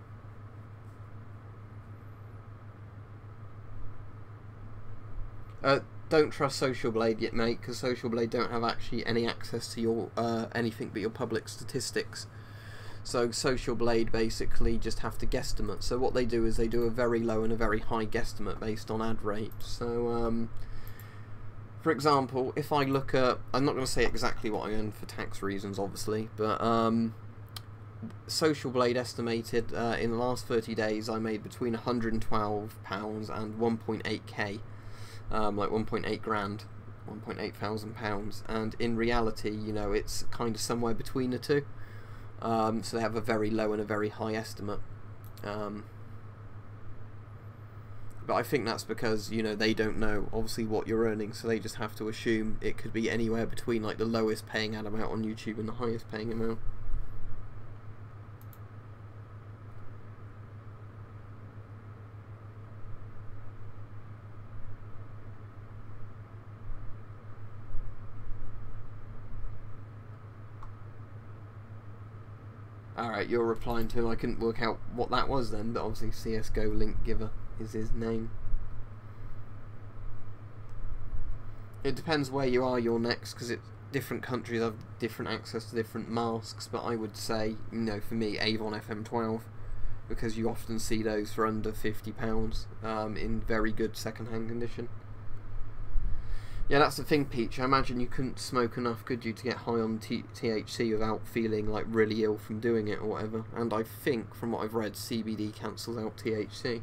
know. Don't trust Social Blade yet, mate, because Social Blade don't have actually any access to your anything but your public statistics. So Social Blade basically just have to guesstimate. So what they do is they do a very low and a very high guesstimate based on ad rate. So for example, if I look at, I'm not going to say exactly what I earned for tax reasons obviously, but Social Blade estimated in the last 30 days I made between £112 and 1.8k, like 1.8 grand, 1.8 thousand pounds, and in reality, you know, it's kind of somewhere between the two. So they have a very low and a very high estimate, but I think that's because, you know, they don't know obviously what you're earning, so they just have to assume it could be anywhere between like the lowest paying ad amount on YouTube and the highest paying amount. Alright, you're replying to him. I couldn't work out what that was then, but obviously CSGO link giver is his name. It depends where you are you're next, because different countries have different access to different masks, but I would say, you know, for me, Avon FM12, because you often see those for under £50 in very good second-hand condition. Yeah, that's the thing, Peach. I imagine you couldn't smoke enough, could you, to get high on THC without feeling like really ill from doing it or whatever. And I think, from what I've read, CBD cancels out THC.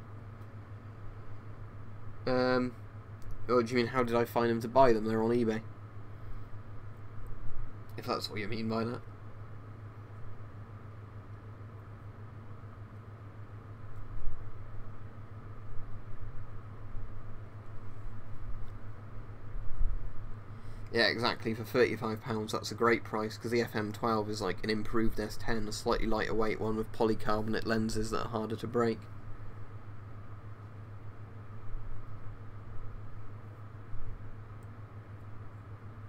Or do you mean, how did I find them to buy them? They're on eBay. If that's what you mean by that. Yeah, exactly. For £35, that's a great price, because the FM12 is like an improved S10, a slightly lighter weight one with polycarbonate lenses that are harder to break.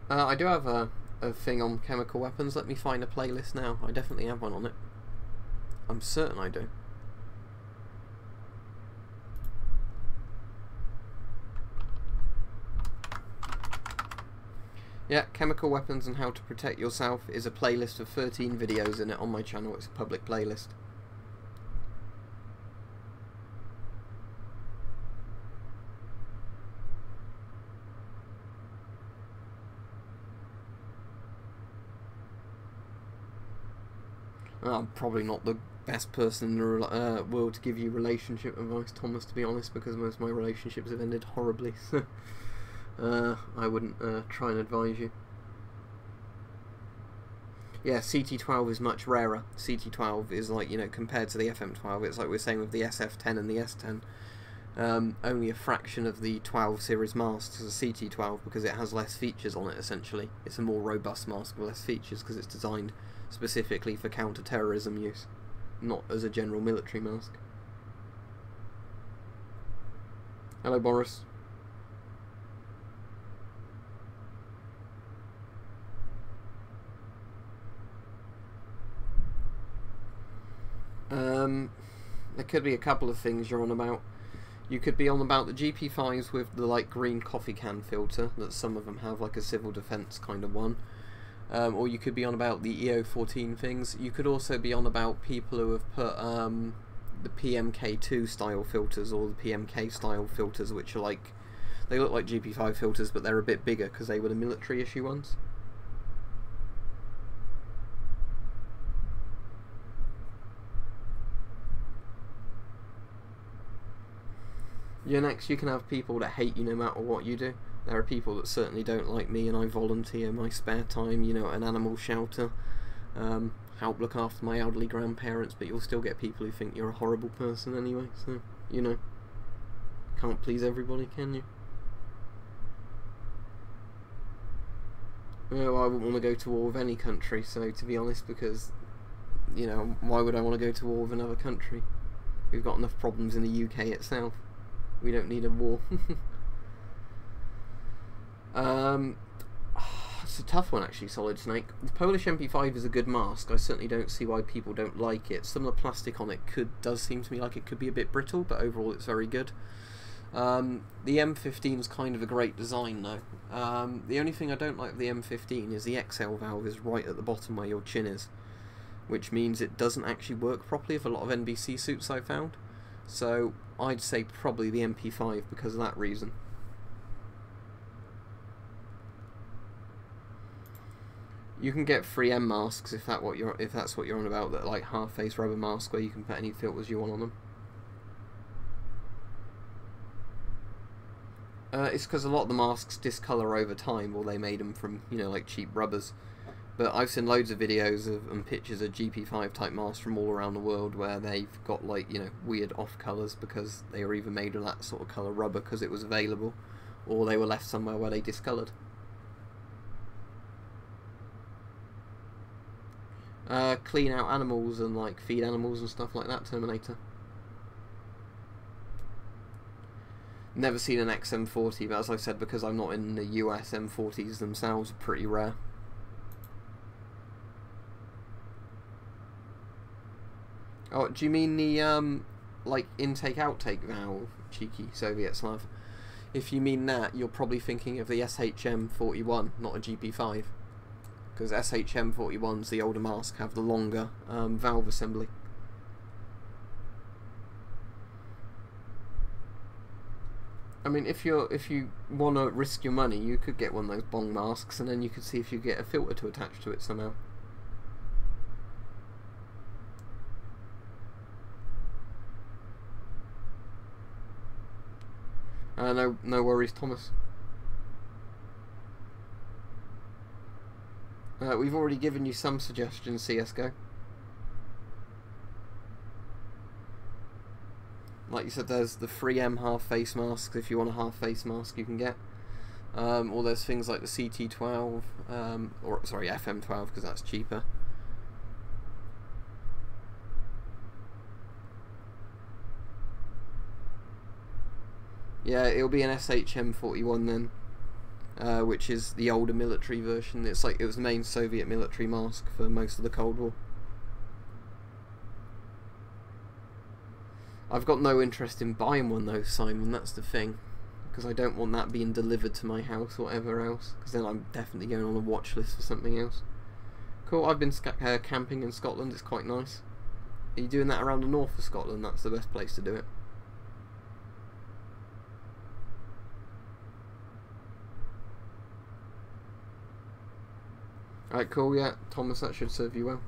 I do have a thing on chemical weapons. Let me find a playlist now. I definitely have one on it. I'm certain I do. Yeah, chemical weapons and how to protect yourself is a playlist of 13 videos in it on my channel. It's a public playlist. I'm probably not the best person in the world to give you relationship advice, Thomas, to be honest, because most of my relationships have ended horribly, so I wouldn't try and advise you. Yeah, CT12 is much rarer. CT12 is like, you know, compared to the FM12, it's like we're saying with the SF10 and the S10, only a fraction of the 12 series masks is a CT12 because it has less features on it, essentially. It's a more robust mask with less features because it's designed specifically for counter-terrorism use, not as a general military mask. Hello, Boris. There could be a couple of things you're on about. You could be on about the GP5s with the like green coffee can filter that some of them have, like a civil defence kind of one. Or you could be on about the EO14 things. You could also be on about people who have put the PMK2 style filters or the PMK style filters, which are like, they look like GP5 filters but they're a bit bigger because they were the military issue ones. Yeah, next you can have people that hate you no matter what you do. There are people that certainly don't like me, and I volunteer my spare time, you know, at an animal shelter, help look after my elderly grandparents, but you'll still get people who think you're a horrible person anyway, so, you know, can't please everybody, can you? Well, I wouldn't want to go to war with any country, so, to be honest, because, you know, why would I want to go to war with another country? We've got enough problems in the UK itself. We don't need a war. It's a tough one actually, Solid Snake. The Polish MP5 is a good mask. I certainly don't see why people don't like it. Some of the plastic on it does seem to me like it could be a bit brittle, but overall it's very good. The M15 is kind of a great design though. The only thing I don't like with the M15 is the exhale valve is right at the bottom where your chin is, which means it doesn't actually work properly with a lot of NBC suits I found. So I'd say probably the MP5 because of that reason. You can get 3M masks if that's what you're on about, that like half-face rubber mask where you can put any filters you want on them. It's because a lot of the masks discolour over time, or they made them from, you know, like cheap rubbers. But I've seen loads of videos and pictures of GP5 type masks from all around the world where they've got like, you know, weird off colours because they were either made of that sort of colour rubber because it was available, or they were left somewhere where they discoloured. Clean out animals and like feed animals and stuff like that, Terminator. Never seen an XM40, but as I said, because I'm not in the US, M40s themselves are pretty rare. Oh, do you mean the like intake-outtake valve, cheeky Soviet Slav? If you mean that, you're probably thinking of the SHM41, not a GP5. Because SHM41s, the older mask, have the longer valve assembly. I mean, if you want to risk your money, you could get one of those bong masks, and then you could see if you get a filter to attach to it somehow. No worries, Thomas. We've already given you some suggestions, CSGO. Like you said, there's the 3M half face masks. If you want a half face mask, you can get. Or there's things like the CT12, or sorry, FM12, because that's cheaper. Yeah, it'll be an SHM41 then, which is the older military version. It's like it was the main Soviet military mask for most of the Cold War. I've got no interest in buying one though, Simon, that's the thing. Because I don't want that being delivered to my house or whatever else. Because then I'm definitely going on a watch list for something else. Cool, I've been camping in Scotland, it's quite nice. Are you doing that around the north of Scotland? That's the best place to do it. Alright, cool, yeah, Thomas, that should serve you well.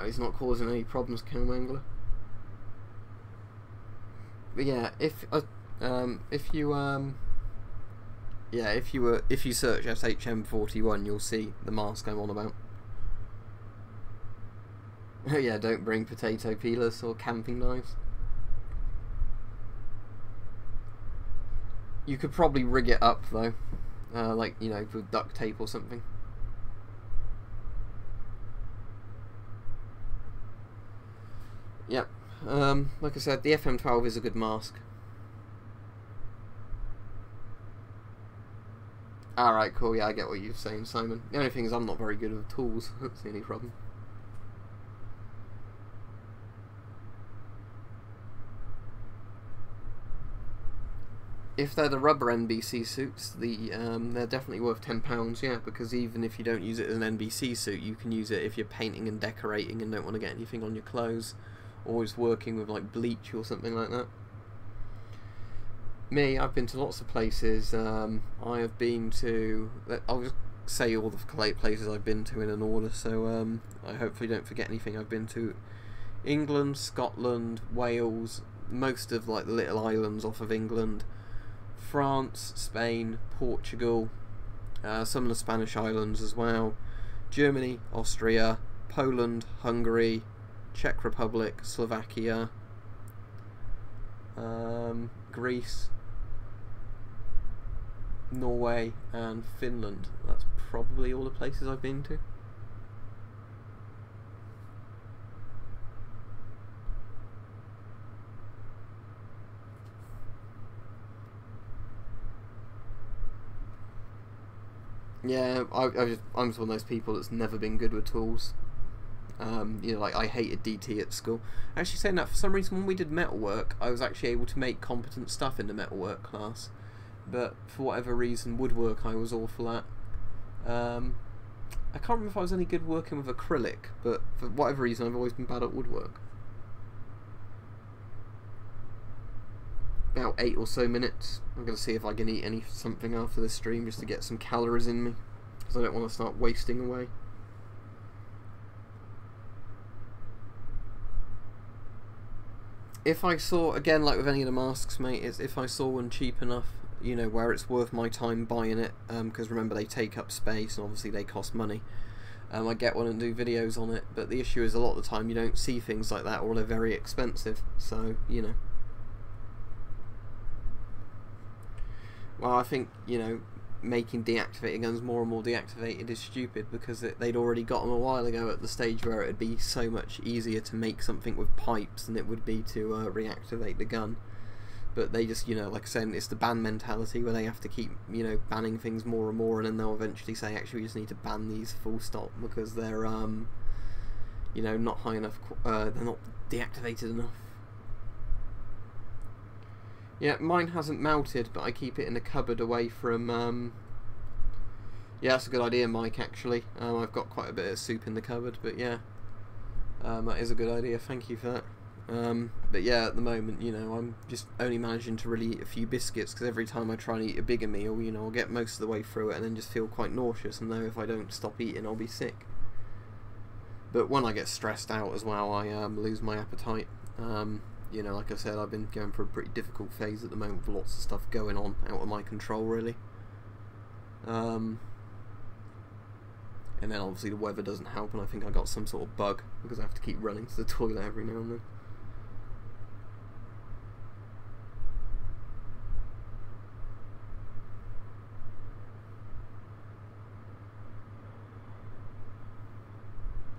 He's not causing any problems, Kilmangler. But yeah, if you search SHM41, you'll see the mask I'm on about. Oh yeah, don't bring potato peelers or camping knives. You could probably rig it up though, like, you know, with duct tape or something. Yep, like I said, the FM12 is a good mask. Alright, cool, yeah, I get what you're saying, Simon. The only thing is I'm not very good with tools, that's the only problem. If they're the rubber NBC suits, they're definitely worth £10, yeah, because even if you don't use it as an NBC suit, you can use it if you're painting and decorating and don't want to get anything on your clothes. Always working with like bleach or something like that. Me, I've been to lots of places. I have been to, I'll just say all the places I've been to in an order, so I hopefully don't forget anything. I've been to England, Scotland, Wales, most of like the little islands off of England, France, Spain, Portugal, some of the Spanish islands as well, Germany, Austria, Poland, Hungary, Czech Republic, Slovakia, Greece, Norway and Finland. That's probably all the places I've been to. Yeah, I'm just one of those people that's never been good with tools. You know, like I hated DT at school. Actually, saying that, for some reason when we did metalwork, I was actually able to make competent stuff in the metalwork class, but for whatever reason, woodwork I was awful at. I can't remember if I was any good working with acrylic, but for whatever reason, I've always been bad at woodwork. About 8 or so minutes. I'm going to see if I can eat something after this stream just to get some calories in me, because I don't want to start wasting away. If I saw, again, like with any of the masks, mate, it's if I saw one cheap enough, you know, where it's worth my time buying it, because remember, they take up space and obviously they cost money. I get one and do videos on it, but the issue is a lot of the time you don't see things like that, or they're very expensive, so, you know. Well, I think, you know, making deactivated guns more and more deactivated is stupid, because they'd already got them a while ago at the stage where it would be so much easier to make something with pipes than it would be to reactivate the gun. But they just, you know, like I said, it's the ban mentality where they have to keep, you know, banning things more and more, and then they'll eventually say, actually, we just need to ban these full stop because they're, you know, not high enough, they're not deactivated enough. Yeah, mine hasn't melted, but I keep it in a cupboard away from Yeah, that's a good idea, Mike, actually. I've got quite a bit of soup in the cupboard, but yeah. That is a good idea, thank you for that. But yeah, at the moment, you know, I'm just only managing to really eat a few biscuits, because every time I try and eat a bigger meal, you know, I'll get most of the way through it and then just feel quite nauseous and know if I don't stop eating I'll be sick. But when I get stressed out as well, I lose my appetite. You know, like I said, I've been going through a pretty difficult phase at the moment with lots of stuff going on out of my control, really. And then obviously the weather doesn't help, and I think I got some sort of bug because I have to keep running to the toilet every now and then.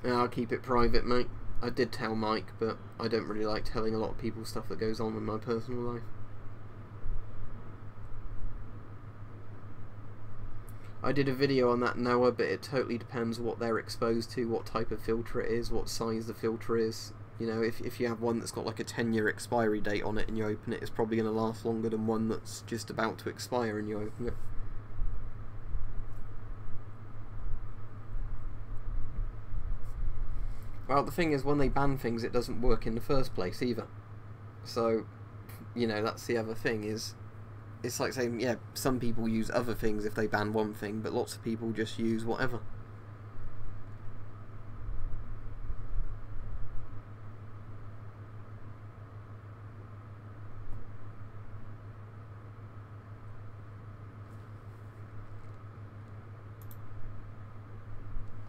Yeah, I'll keep it private, mate. I did tell Mike, but I don't really like telling a lot of people stuff that goes on in my personal life. I did a video on that, Noah, but it totally depends what they're exposed to, what type of filter it is, what size the filter is. You know, if you have one that's got like a 10-year expiry date on it and you open it, it's probably going to last longer than one that's just about to expire and you open it. Well, the thing is, when they ban things, it doesn't work in the first place either. So, you know, that's the other thing, is it's like saying, yeah, some people use other things if they ban one thing, but lots of people just use whatever.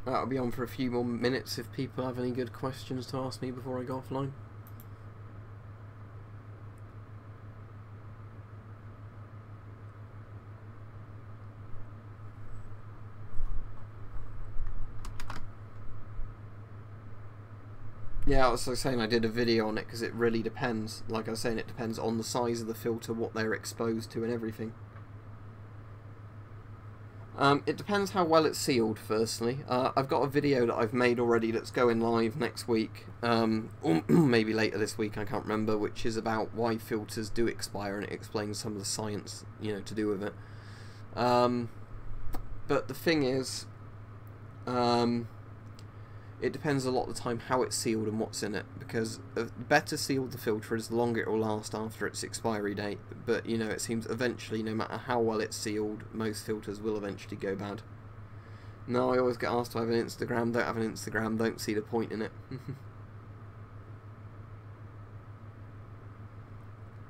I'll be on for a few more minutes if people have any good questions to ask me before I go offline. Yeah, I was saying I did a video on it because it really depends. Like I was saying, it depends on the size of the filter, what they're exposed to and everything. It depends how well it's sealed, firstly. I've got a video that I've made already that's going live next week, or maybe later this week, I can't remember, which is about why filters do expire, and it explains some of the science, you know, to do with it. But the thing is, it depends a lot of the time how it's sealed and what's in it, because the better sealed the filter is, the longer it will last after its expiry date. But you know, it seems eventually, no matter how well it's sealed, most filters will eventually go bad. Now I always get asked, do I have an Instagram? Don't have an Instagram, don't see the point in it.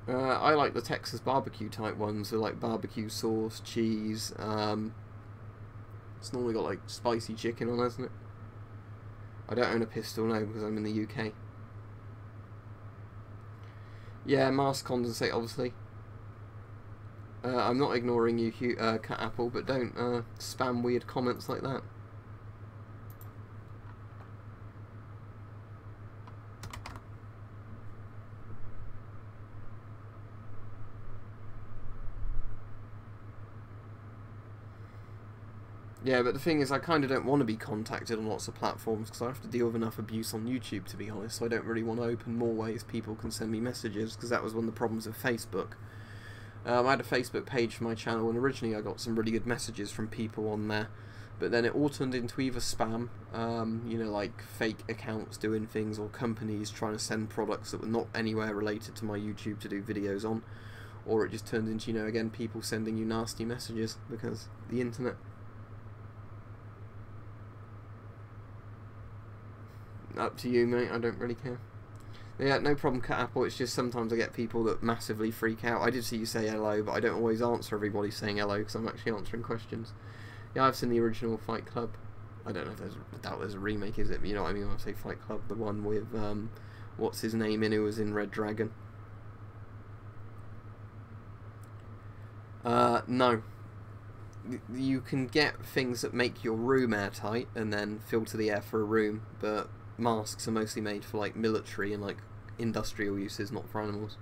I like the Texas barbecue type ones, so like barbecue sauce, cheese, it's normally got like spicy chicken on, hasn't it? I don't own a pistol, no, because I'm in the UK. Yeah, mask condensate, obviously. I'm not ignoring you, Cat Apple, but don't spam weird comments like that. Yeah, but the thing is, I kind of don't want to be contacted on lots of platforms because I have to deal with enough abuse on YouTube, to be honest, so I don't really want to open more ways people can send me messages, because that was one of the problems with Facebook. I had a Facebook page for my channel, and originally I got some really good messages from people on there, but then it all turned into either spam, you know, like fake accounts doing things, or companies trying to send products that were not anywhere related to my YouTube to do videos on, or it just turned into, you know, again, people sending you nasty messages because the internet. Up to you, mate, I don't really care. Yeah, no problem, Cat Apple, it's just sometimes I get people that massively freak out. I did see you say hello, but I don't always answer everybody saying hello, because I'm actually answering questions. Yeah, I've seen the original Fight Club. I don't know if there's, I doubt there's a remake, is it? But you know what I mean when I say Fight Club, the one with, what's his name in, who was in Red Dragon. No. You can get things that make your room airtight, and then filter the air for a room, but masks are mostly made for like military and like industrial uses, not for animals.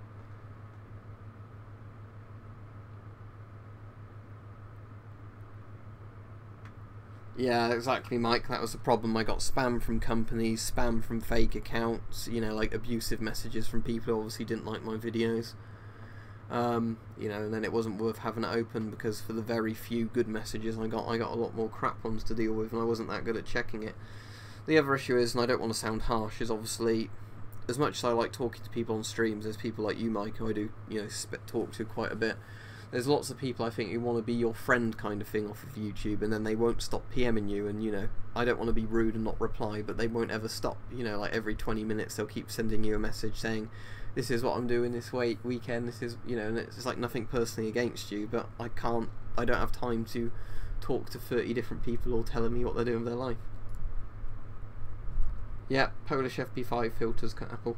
Yeah, exactly, Mike, that was the problem. I got spam from companies, spam from fake accounts, you know, like abusive messages from people who obviously didn't like my videos. You know, and then it wasn't worth having it open, because for the very few good messages I got a lot more crap ones to deal with, and I wasn't that good at checking it. The other issue is, and I don't want to sound harsh, is obviously, as much as I like talking to people on streams, there's people like you, Mike, who I do, you know, talk to quite a bit. There's lots of people, I think, who want to be your friend kind of thing off of YouTube, and then they won't stop PMing you, and, you know, I don't want to be rude and not reply, but they won't ever stop. You know, like every 20 minutes they'll keep sending you a message saying, this is what I'm doing this weekend, this is, you know, and it's like nothing personally against you, but I don't have time to talk to 30 different people all telling me what they're doing with their life. Yeah, Polish FP5 filters, Apple.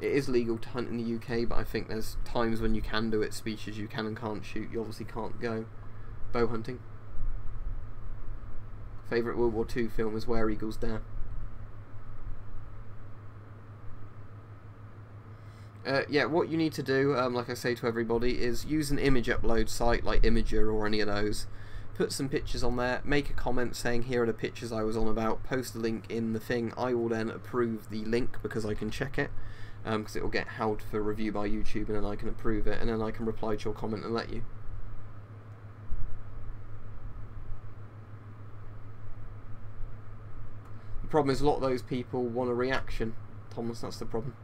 It is legal to hunt in the UK, but I think there's times when you can do it, species you can and can't shoot. You obviously can't go bow hunting. Favourite World War II film is Where Eagles Dare. Yeah, what you need to do, like I say to everybody, is use an image upload site like Imager or any of those. Put some pictures on there, make a comment saying here are the pictures I was on about, post the link in the thing. I will then approve the link because I can check it, because it will get held for review by YouTube, and then I can approve it, and then I can reply to your comment and let you. The problem is a lot of those people want a reaction, Thomas, that's the problem.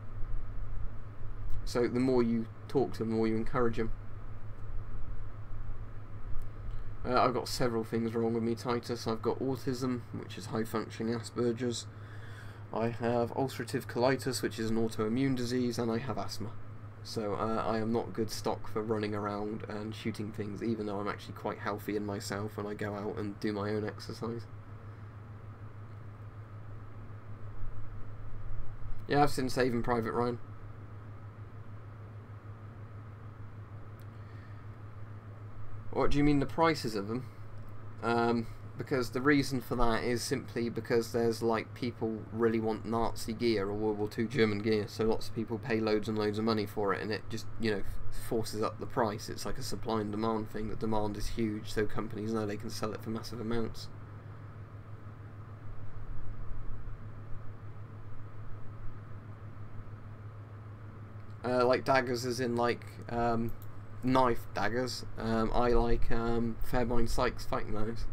So the more you talk to them, the more you encourage them. I've got several things wrong with me, Titus. I've got autism, which is high-functioning Asperger's. I have ulcerative colitis, which is an autoimmune disease, and I have asthma. So I am not good stock for running around and shooting things, even though I'm actually quite healthy in myself when I go out and do my own exercise. Yeah, I've seen Saving Private Ryan. What do you mean, the prices of them? Because the reason for that is simply because there's like people really want Nazi gear or World War II German gear, so lots of people pay loads and loads of money for it, and it just, you know, forces up the price. It's like a supply and demand thing. The demand is huge, so companies know they can sell it for massive amounts. Like daggers, as in like knife daggers. I like Fairbairn Sykes fighting knives.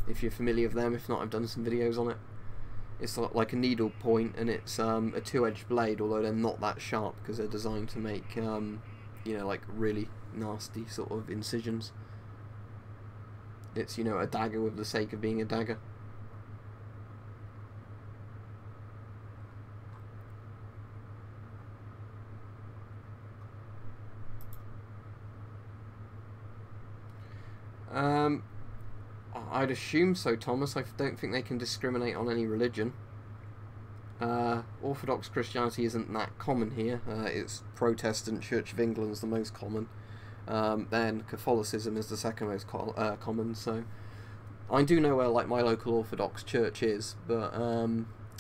If you're familiar with them, if not, I've done some videos on it. It's like a needle point, and it's a two-edged blade, although they're not that sharp because they're designed to make you know, like really nasty sort of incisions. It's, you know, a dagger with the sake of being a dagger. I'd assume so, Thomas. I don't think they can discriminate on any religion. Orthodox Christianity isn't that common here. It's Protestant Church of England's the most common. Then Catholicism is the second most common. So I do know where like my local Orthodox church is, but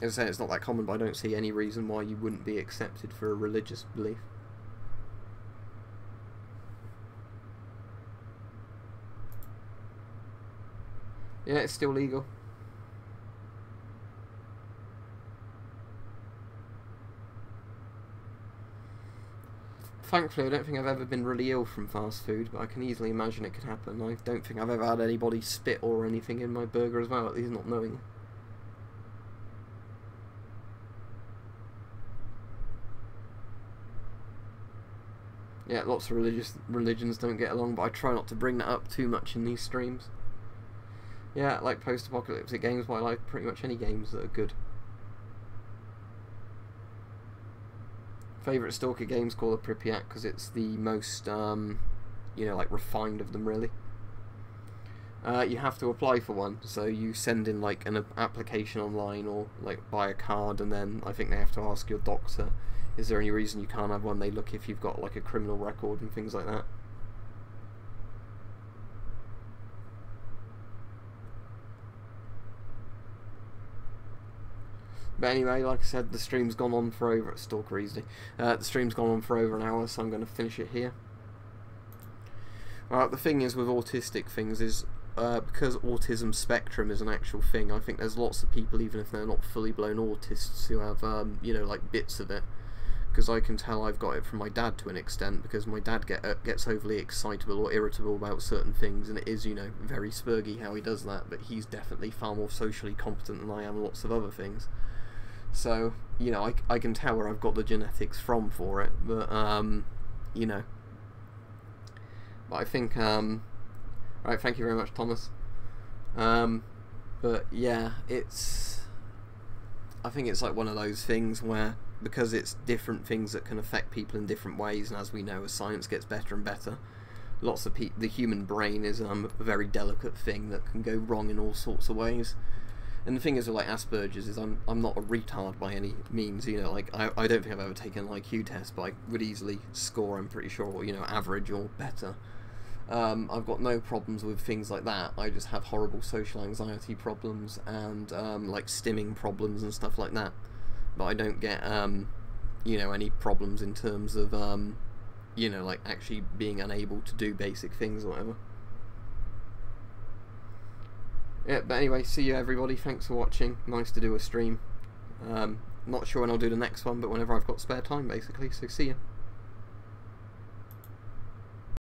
as I say, it's not that common. But I don't see any reason why you wouldn't be accepted for a religious belief. Yeah, it's still legal. Thankfully, I don't think I've ever been really ill from fast food, but I can easily imagine it could happen. I don't think I've ever had anybody spit or anything in my burger as well, at least not knowing. Yeah, lots of religions don't get along, but I try not to bring that up too much in these streams. Yeah, like post-apocalyptic games, but I like pretty much any games that are good. Favourite Stalker game's called Pripyat because it's the most, you know, like refined of them, really. You have to apply for one, so you send in like an application online or like buy a card, and then I think they have to ask your doctor, is there any reason you can't have one? They look if you've got like a criminal record and things like that. But anyway, like I said, the stream's gone on for over... Stalker easily. The stream's gone on for over an hour, so I'm going to finish it here. Well, the thing is with autistic things is, because autism spectrum is an actual thing, I think there's lots of people, even if they're not fully blown autists, who have, you know, like bits of it. because I can tell I've got it from my dad to an extent, because my dad gets overly excitable or irritable about certain things, and it is, you know, very spurgy how he does that, but he's definitely far more socially competent than I am in lots of other things. So, you know, I can tell where I've got the genetics from for it, but, you know. But I think, alright, thank you very much, Thomas. But, yeah, I think it's like one of those things where, because it's different things that can affect people in different ways, and as we know, as science gets better and better, lots of the human brain is a very delicate thing that can go wrong in all sorts of ways. And the thing is with like Asperger's is I'm not a retard by any means, you know, like I don't think I've ever taken an IQ test, but I would easily score, I'm pretty sure, you know, average or better. I've got no problems with things like that. I just have horrible social anxiety problems and like stimming problems and stuff like that. But I don't get you know, any problems in terms of you know, like actually being unable to do basic things or whatever. Yeah, but anyway, see you everybody, thanks for watching, nice to do a stream. Not sure when I'll do the next one, but whenever I've got spare time basically, so see you.